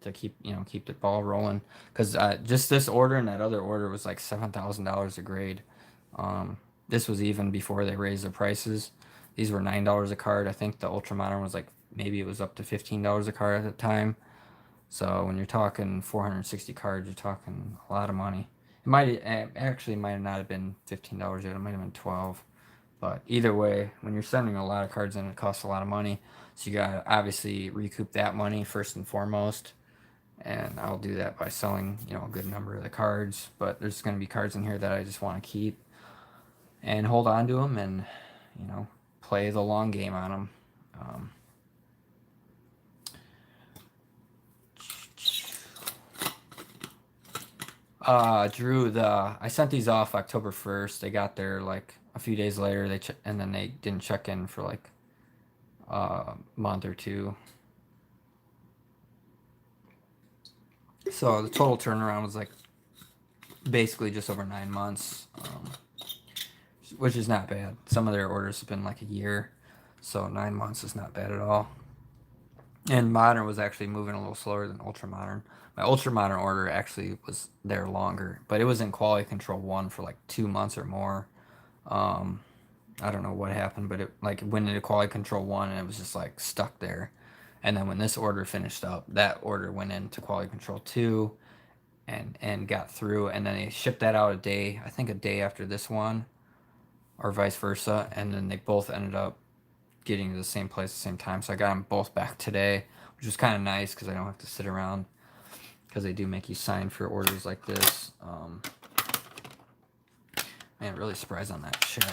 to keep the ball rolling. Because just this order and that other order was like $7,000 a grade. This was even before they raised their prices. These were $9 a card. I think the Ultra Modern was like, maybe it was up to $15 a card at the time. So when you're talking 460 cards, you're talking a lot of money. It might not have been $15 yet. It might have been 12. But either way, when you're sending a lot of cards in, it costs a lot of money. So you gotta obviously recoup that money first and foremost. And I'll do that by selling, a good number of the cards. But there's gonna be cards in here that I just want to keep and hold on to them and, play the long game on them. Drew, I sent these off October 1st. They got there like a few days later. And then they didn't check in for like a month or two. So the total turnaround was like basically just over 9 months, which is not bad. Some of their orders have been like a year, so 9 months is not bad at all. And Modern was actually moving a little slower than Ultra Modern. My Ultra Modern order actually was there longer, but it was in quality control 1 for like 2 months or more. I don't know what happened, but it like went into quality control 1 and it was just like stuck there. And then when this order finished up, that order went into quality control 2 and got through, and then they shipped that out I think a day after this one, or vice versa, and then they both ended up getting to the same place at the same time. So I got them both back today, which was kind of nice because I don't have to sit around, because they do make you sign for orders like this. Man, really surprised on that Shaq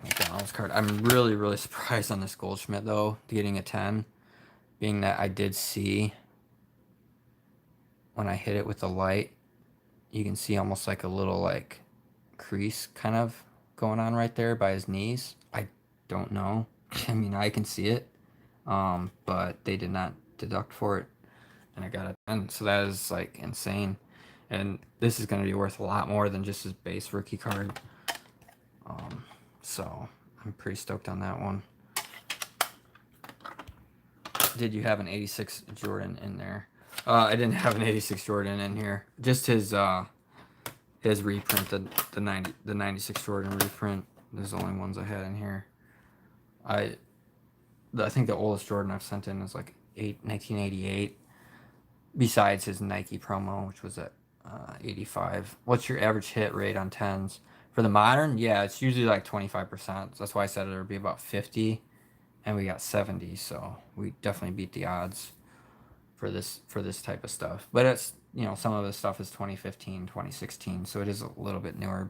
McDonald's card. I'm really, really surprised on this Goldschmidt though, getting a 10, being that I did see when I hit it with the light, you can see almost like a little like crease kind of going on right there by his knees. I don't know. I mean, I can see it, but they did not deduct for it, and I got it. And so that is like insane. And this is going to be worth a lot more than just his base rookie card. So I'm pretty stoked on that one. Did you have an 86 Jordan in there? I didn't have an 86 Jordan in here. Just his reprint, the 96 Jordan reprint. Those are the only ones I had in here. I think the oldest Jordan I've sent in is like 1988. Besides his Nike promo, which was at 85. What's your average hit rate on 10s? For the Modern, yeah, it's usually like 25%. That's why I said it would be about 50, and we got 70. So we definitely beat the odds for this type of stuff. But it's, some of this stuff is 2015, 2016, so it is a little bit newer.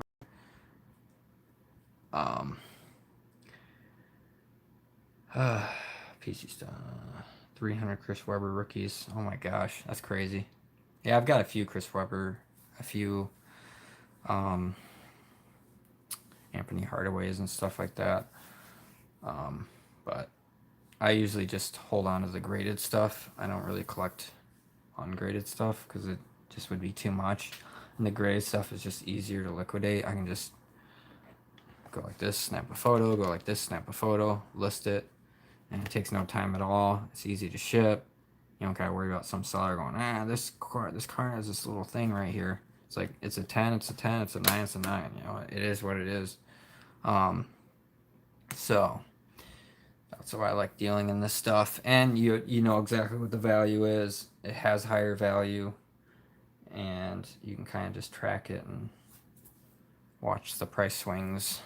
PC stuff. 300 Chris Webber rookies. Oh my gosh, that's crazy. Yeah, I've got a few Chris Webber, a few Anthony Hardaways and stuff like that. But I usually just hold on to the graded stuff. I don't really collect ungraded stuff because it just would be too much. And the graded stuff is just easier to liquidate. I can just go like this, snap a photo, go like this, snap a photo, list it, and it takes no time at all. It's easy to ship. You don't gotta worry about some seller going, this card has this little thing right here. It's like, it's a 10, it's a 10, it's a 9, it's a 9. It is what it is. So that's why I like dealing in this stuff. And you know exactly what the value is. It has higher value, and you can kind of just track it and watch the price swings.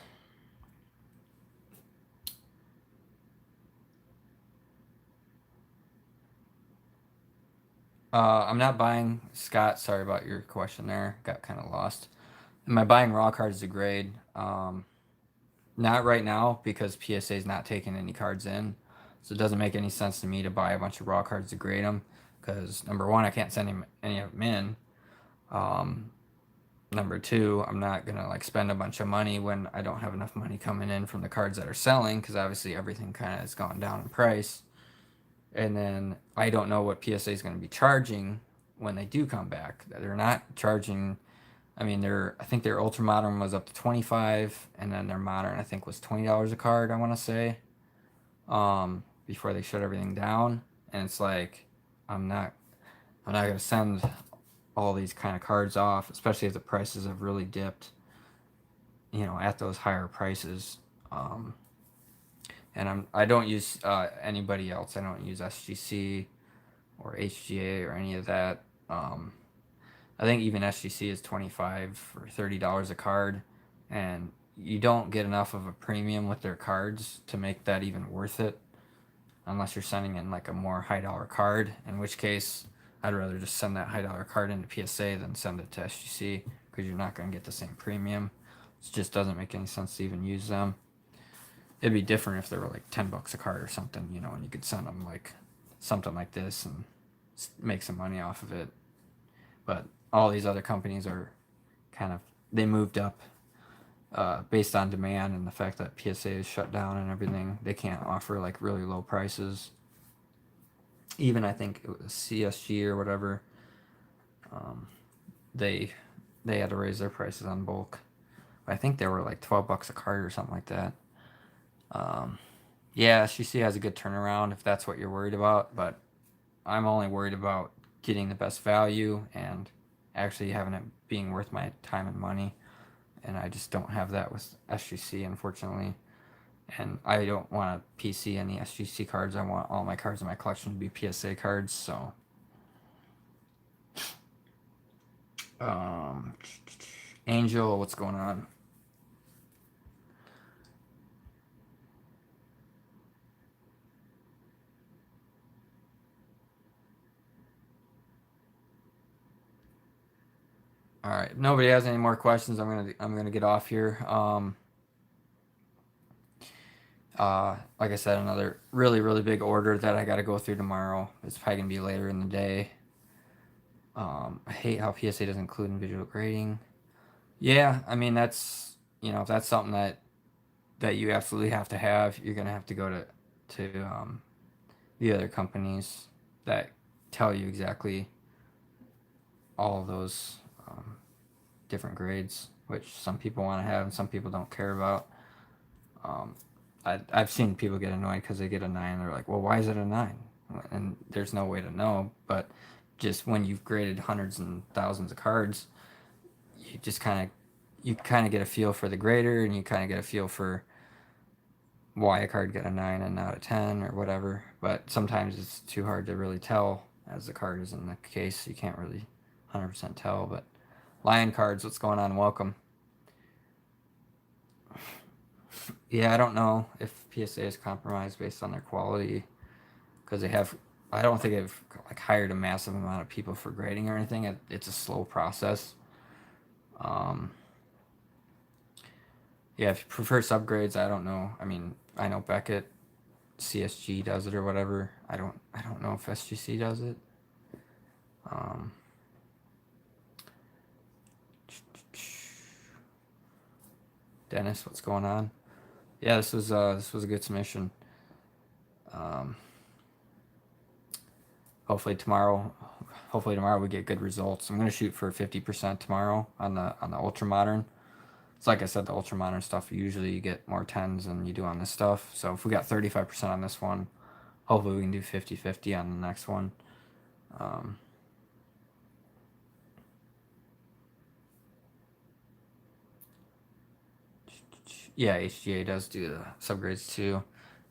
I'm not buying, Scott, sorry about your question there. Got kind of lost. Am I buying raw cards to grade? Not right now, because PSA is not taking any cards in. So it doesn't make any sense to me to buy a bunch of raw cards to grade them, because number one, I can't send any of them in. Number two, I'm not gonna like spend a bunch of money when I don't have enough money coming in from the cards that are selling, because obviously everything kind of has gone down in price. And then I don't know what PSA is going to be charging when they do come back. They're not charging. I mean, I think their ultra modern was up to 25, and then their modern I think was $20 a card. I want to say, before they shut everything down. And it's like, I'm not gonna send all these kind of cards off, especially if the prices have really dipped, at those higher prices. Um, and I don't use anybody else. I don't use SGC or HGA or any of that. I think even SGC is $25 or $30 a card, and you don't get enough of a premium with their cards to make that even worth it, unless you're sending in like a more high dollar card. In which case, I'd rather just send that high dollar card into PSA than send it to SGC, because you're not going to get the same premium. It just doesn't make any sense to even use them. It'd be different if they were like $10 a card or something, and you could send them like something like this and make some money off of it. But all these other companies are they moved up based on demand and the fact that PSA is shut down and everything. They can't offer like really low prices. Even I think it was CSG or whatever. They had to raise their prices on bulk. I think they were like $12 a card or something like that. Yeah, SGC has a good turnaround if that's what you're worried about, but I'm only worried about getting the best value and actually having it being worth my time and money. And I just don't have that with SGC, unfortunately. And I don't want to PC any SGC cards. I want all my cards in my collection to be PSA cards. So, Angel, what's going on? All right. If nobody has any more questions, I'm gonna get off here. Like I said, another really really big order that I got to go through tomorrow. It's probably gonna be later in the day. I hate how PSA doesn't include individual grading. Yeah, I mean if that's something that you absolutely have to have, you're gonna have to go to the other companies that tell you exactly all of those different grades, which some people want to have and some people don't care about. Um, I've seen people get annoyed because they get a 9. They're like, well, why is it a 9? And there's no way to know. But just when you've graded hundreds and thousands of cards, you just kind of get a feel for the grader, and you kind of get a feel for why a card got a 9 and not a 10 or whatever. But sometimes it's too hard to really tell, as the card is in the case. You can't really 100% tell. But Lion Cards, what's going on? Welcome. Yeah, I don't know if PSA is compromised based on their quality, because I don't think they've like hired a massive amount of people for grading or anything. It's a slow process. Um, yeah, if you prefer subgrades, I don't know. I mean, I know Beckett, CSG does it or whatever. I don't know if SGC does it. Um, Dennis, what's going on? Yeah, this was a good submission. Hopefully tomorrow we get good results. I'm gonna shoot for 50% tomorrow on the ultra modern. So like I said, the ultra modern stuff, usually you get more 10s than you do on this stuff. So if we got 35% on this one, hopefully we can do 50-50 on the next one. Yeah, HGA does do the subgrades too.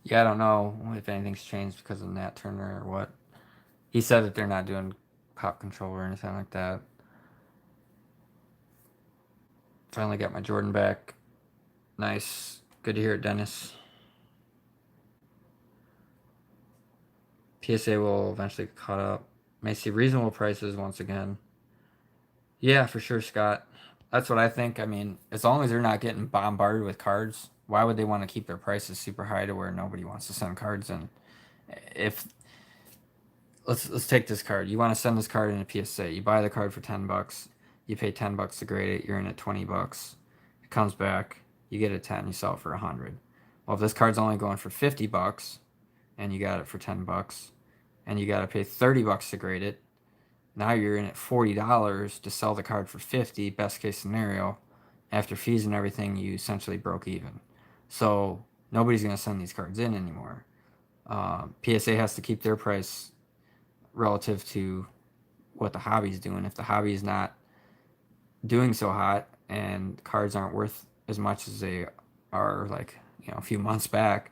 Yeah, I don't know if anything's changed because of Nat Turner or what. He said that they're not doing pop control or anything like that. Finally got my Jordan back. Nice. Good to hear it, Dennis. PSA will eventually get caught up. May see reasonable prices once again. Yeah, for sure, Scott. That's what I think. I mean, as long as they're not getting bombarded with cards, why would they want to keep their prices super high to where nobody wants to send cards in? If let's take this card. You want to send this card in a PSA. You buy the card for $10. You pay $10 to grade it. You're in at $20. It comes back. You get a 10. You sell it for 100. Well, if this card's only going for $50 and you got it for $10 and you got to pay $30 to grade it, now you're in at $40 to sell the card for 50. Best case scenario, after fees and everything, you essentially broke even. So nobody's gonna send these cards in anymore. PSA has to keep their price relative to what the hobby's doing. If the hobby is not doing so hot and cards aren't worth as much as they are, like, a few months back,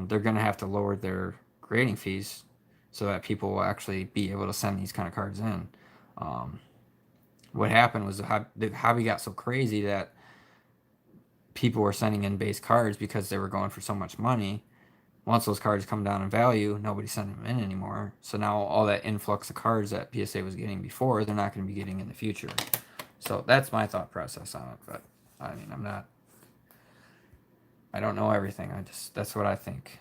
they're gonna have to lower their grading fees so that people will actually be able to send these kind of cards in. Um, what happened was the hobby got so crazy that people were sending in base cards because they were going for so much money. Once those cards come down in value, nobody's sending them in anymore. So now all that influx of cards that PSA was getting before, they're not going to be getting in the future. So that's my thought process on it. But I mean, I don't know everything. That's what I think.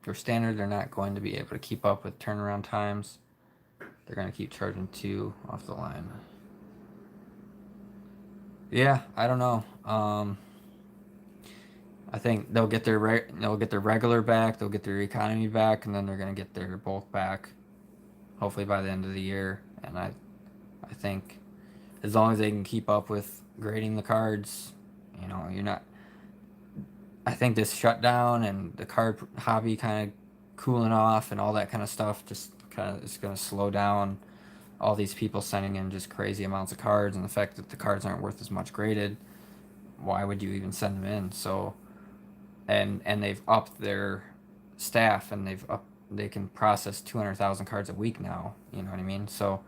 For standard, they're not going to be able to keep up with turnaround times. They're going to keep charging 2 off the line. Yeah, I don't know. I think they'll get their regular back, they'll get their economy back, and then they're gonna get their bulk back, hopefully by the end of the year. And I think as long as they can keep up with grading the cards, you're not. I think this shutdown and the card hobby kind of cooling off and all that kind of stuff just kind of is gonna slow down all these people sending in just crazy amounts of cards, and the fact that the cards aren't worth as much graded. Why would you even send them in? So. And they've upped their staff, and they can process 200,000 cards a week now. You know what I mean? So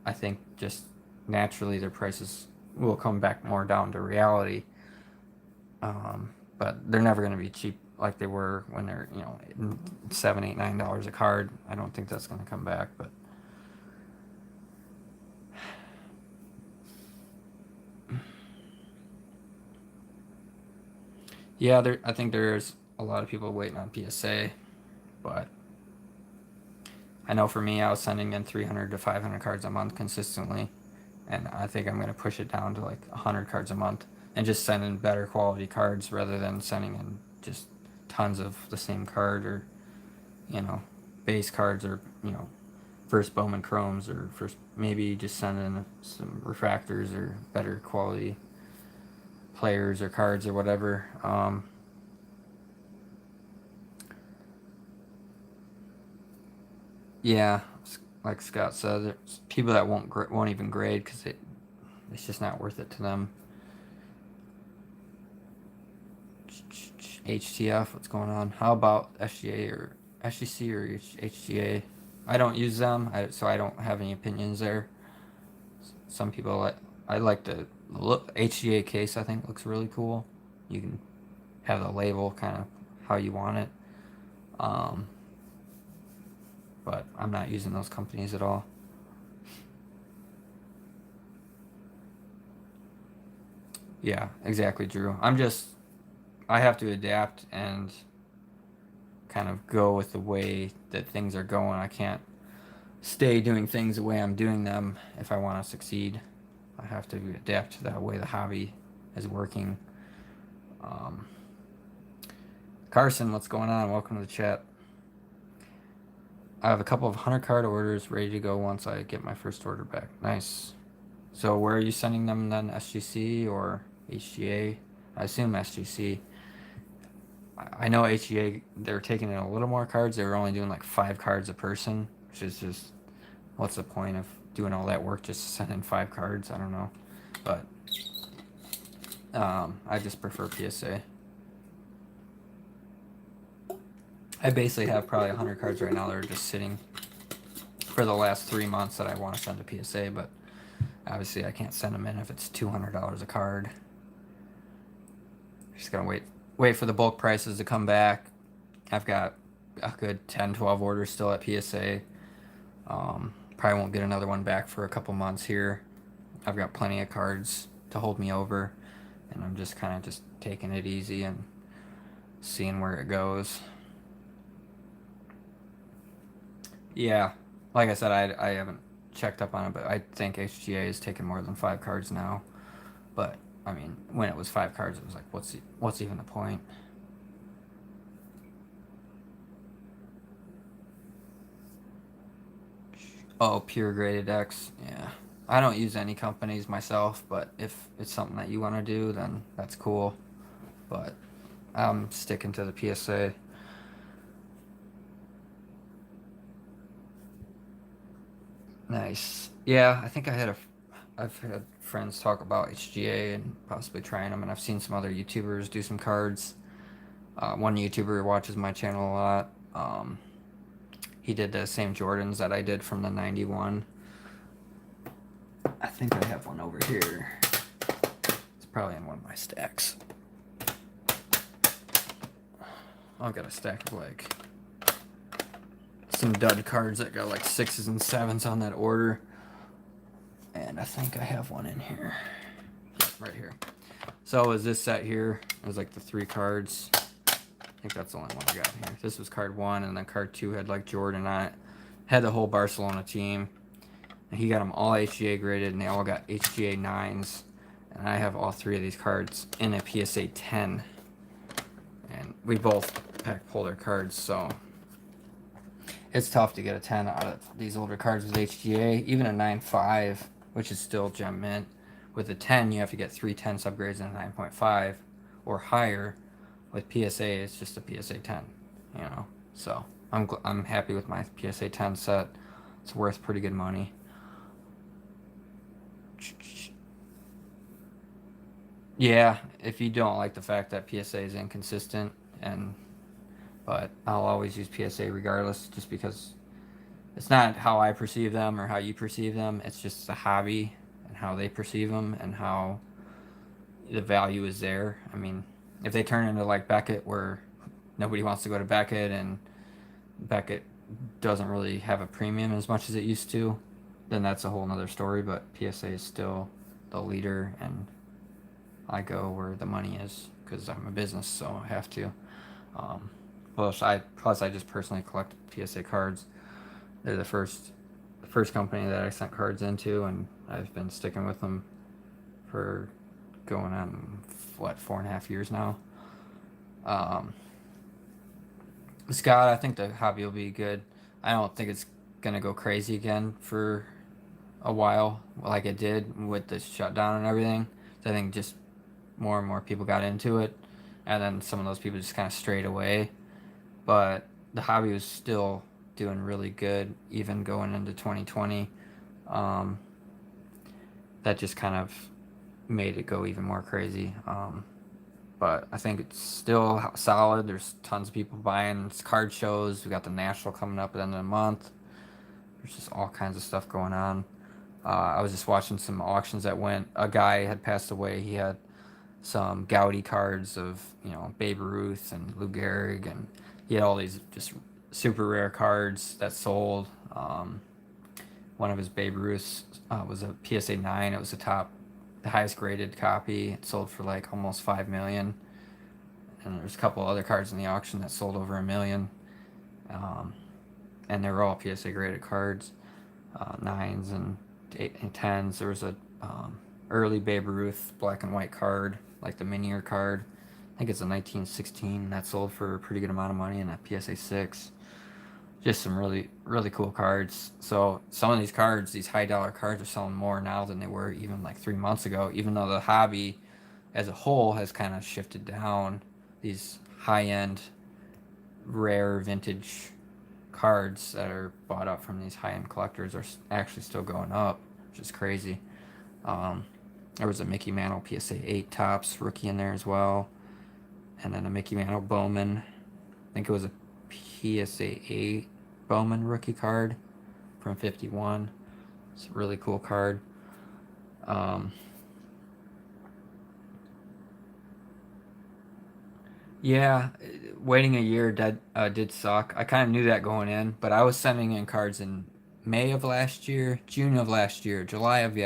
I think just naturally their prices will come back more down to reality. But they're never going to be cheap like they were when they're $7, $8, $9 a card. I don't think that's going to come back, but. Yeah, I think there's a lot of people waiting on PSA, but I know for me, I was sending in 300 to 500 cards a month consistently, and I think I'm going to push it down to like 100 cards a month and just send in better quality cards rather than sending in just tons of the same card, or base cards, or first Bowman Chromes, or first maybe just send in some refractors or better quality players or cards or whatever. Yeah, like Scott said, there's people that won't even grade because it's just not worth it to them. HTF, what's going on? How about SGA or SGC or HGA? I don't use them, so I don't have any opinions there. Some people I like the look. HGA case, I think, looks really cool. You can have the label kind of how you want it. But I'm not using those companies at all. Yeah, exactly, Drew. I have to adapt and kind of go with the way that things are going. I can't stay doing things the way I'm doing them if I want to succeed. I have to adapt to the way the hobby is working. Carson, what's going on? Welcome to the chat. I have a couple of 100 card orders ready to go once I get my first order back. Nice. So where are you sending them then? SGC or HGA? I assume SGC. I know HGA, they're taking in a little more cards. They were only doing like 5 cards a person, which is just, what's the point of doing all that work just to send in 5 cards? I don't know. But I just prefer PSA. I basically have probably 100 cards right now that are just sitting for the last 3 months that I want to send to PSA, but obviously I can't send them in if it's $200 a card. Just gonna wait for the bulk prices to come back. I've got a good 10, 12 orders still at PSA. Probably won't get another one back for a couple months here. I've got plenty of cards to hold me over, and I'm just kind of just taking it easy and seeing where it goes. Yeah, like I said, I haven't checked up on it, but I think HGA is taking more than 5 cards now. But I mean, when it was 5 cards, it was like, what's even the point? Oh, pure graded decks. Yeah, I don't use any companies myself, but if it's something that you want to do, then that's cool. But I'm sticking to the PSA. Nice. Yeah, I think I've had friends talk about HGA and possibly trying them, and I've seen some other YouTubers do some cards. One YouTuber watches my channel a lot. He did the same Jordans that I did from the 91. I think I have one over here. It's probably in one of my stacks. I've got a stack of like some dud cards that got like 6s and 7s on that order. And I think I have one in here. Right here. So it was this set here. It was like the 3 cards. I think that's the only one I got here. This was card 1, and then card 2 had like Jordan on it. Had the whole Barcelona team. And he got them all HGA graded, and they all got HGA 9s. And I have all 3 of these cards in a PSA 10. And we both pulled our cards, so it's tough to get a 10 out of these older cards with HGA. Even a 9.5, which is still gem mint. With a 10, you have to get 3 10 subgrades and a 9.5 or higher. With PSA, it's just a PSA 10, you know. So I'm happy with my PSA 10 set. It's worth pretty good money. Yeah, if you don't like the fact that PSA is inconsistent, but I'll always use PSA regardless, just because it's not how I perceive them or how you perceive them. It's just the hobby and how they perceive them and how the value is there. I mean, if they turn into like Beckett, where nobody wants to go to Beckett and Beckett doesn't really have a premium as much as it used to, then that's a whole nother story. But PSA is still the leader, and I go where the money is because I'm a business, so I have to. Um, plus I just personally collect PSA cards. They're the first company that I sent cards into, and I've been sticking with them for going on 4.5 years now. Um, Scott, I think the hobby will be good. I don't think it's gonna go crazy again for a while, like it did with the shutdown and everything. So I think just more and more people got into it, and then some of those people just kind of strayed away. But the hobby was still doing really good, even going into 2020. Um, that just kind of made it go even more crazy. But I think it's still solid. There's tons of people buying card shows. We got the National coming up at the end of the month. There's just all kinds of stuff going on. I was just watching some auctions that went. A guy had passed away. He had some Gaudy cards of, Babe Ruth and Lou Gehrig, and he had all these just super rare cards that sold. One of his Babe Ruths was a PSA 9. It was the highest graded copy. It sold for like almost 5 million. And there's a couple other cards in the auction that sold over 1 million. And they were all PSA graded cards, 9s and 8 and 10s. There was a early Babe Ruth black and white card, like the minier card. I think it's a 1916 that sold for a pretty good amount of money in a PSA 6. Just some really, really cool cards. So some of these cards, these high dollar cards, are selling more now than they were even like 3 months ago, even though the hobby as a whole has kind of shifted down. These high end, rare vintage cards that are bought up from these high end collectors are actually still going up, which is crazy. There was a Mickey Mantle PSA 8 Topps rookie in there as well. And then a Mickey Mantle Bowman. I think it was a PSA 8 Bowman rookie card from 51. It's a really cool card. Yeah, waiting a year did suck. I kind of knew that going in, but I was sending in cards in May of last year, June of last year, July of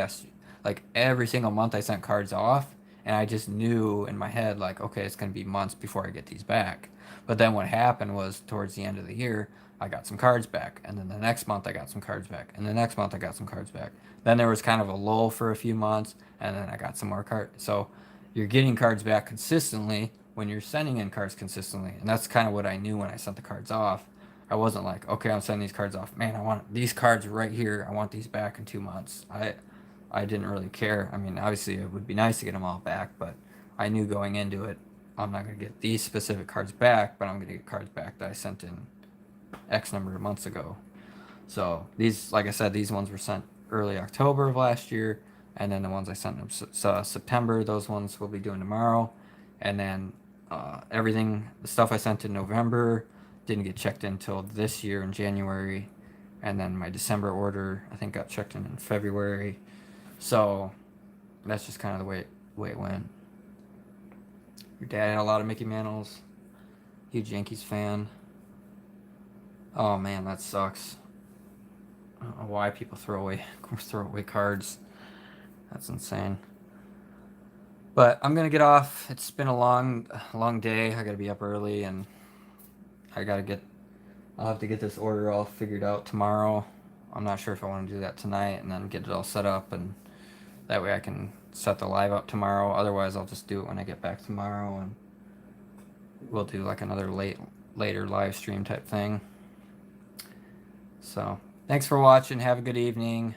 like every single month I sent cards off, and I just knew in my head, like, okay, it's going to be months before I get these back. But then what happened was towards the end of the year, I got some cards back, and then the next month I got some cards back, and the next month I got some cards back. Then there was kind of a lull for a few months, and then I got some more cards. So you're getting cards back consistently when you're sending in cards consistently, and that's kind of what I knew when I sent the cards off. I wasn't like, okay, I'm sending these cards off. Man, I want these cards right here. I want these back in 2 months. I didn't really care. I mean, obviously it would be nice to get them all back, but I knew going into it, I'm not going to get these specific cards back, but I'm going to get cards back that I sent in X number of months ago. So these, like I said, these ones were sent early October of last year, and then the ones I sent in September, those ones we'll be doing tomorrow, and then everything, the stuff I sent in November didn't get checked in until this year in January, and then my December order I think got checked in February. So that's just kind of the way it went. Your dad had a lot of Mickey Mantles. Huge Yankees fan. Oh man, that sucks. I don't know why people throw away cards. That's insane. But I'm gonna get off. It's been a long day. I gotta be up early, and I gotta get. I'll have to get this order all figured out tomorrow. I'm not sure if I want to do that tonight and then get it all set up, and that way I can set the live up tomorrow. Otherwise, I'll just do it when I get back tomorrow, and we'll do like another later live stream type thing. So thanks for watching. Have a good evening.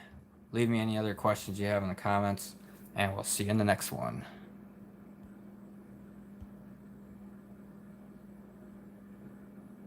Leave me any other questions you have in the comments, and we'll see you in the next one.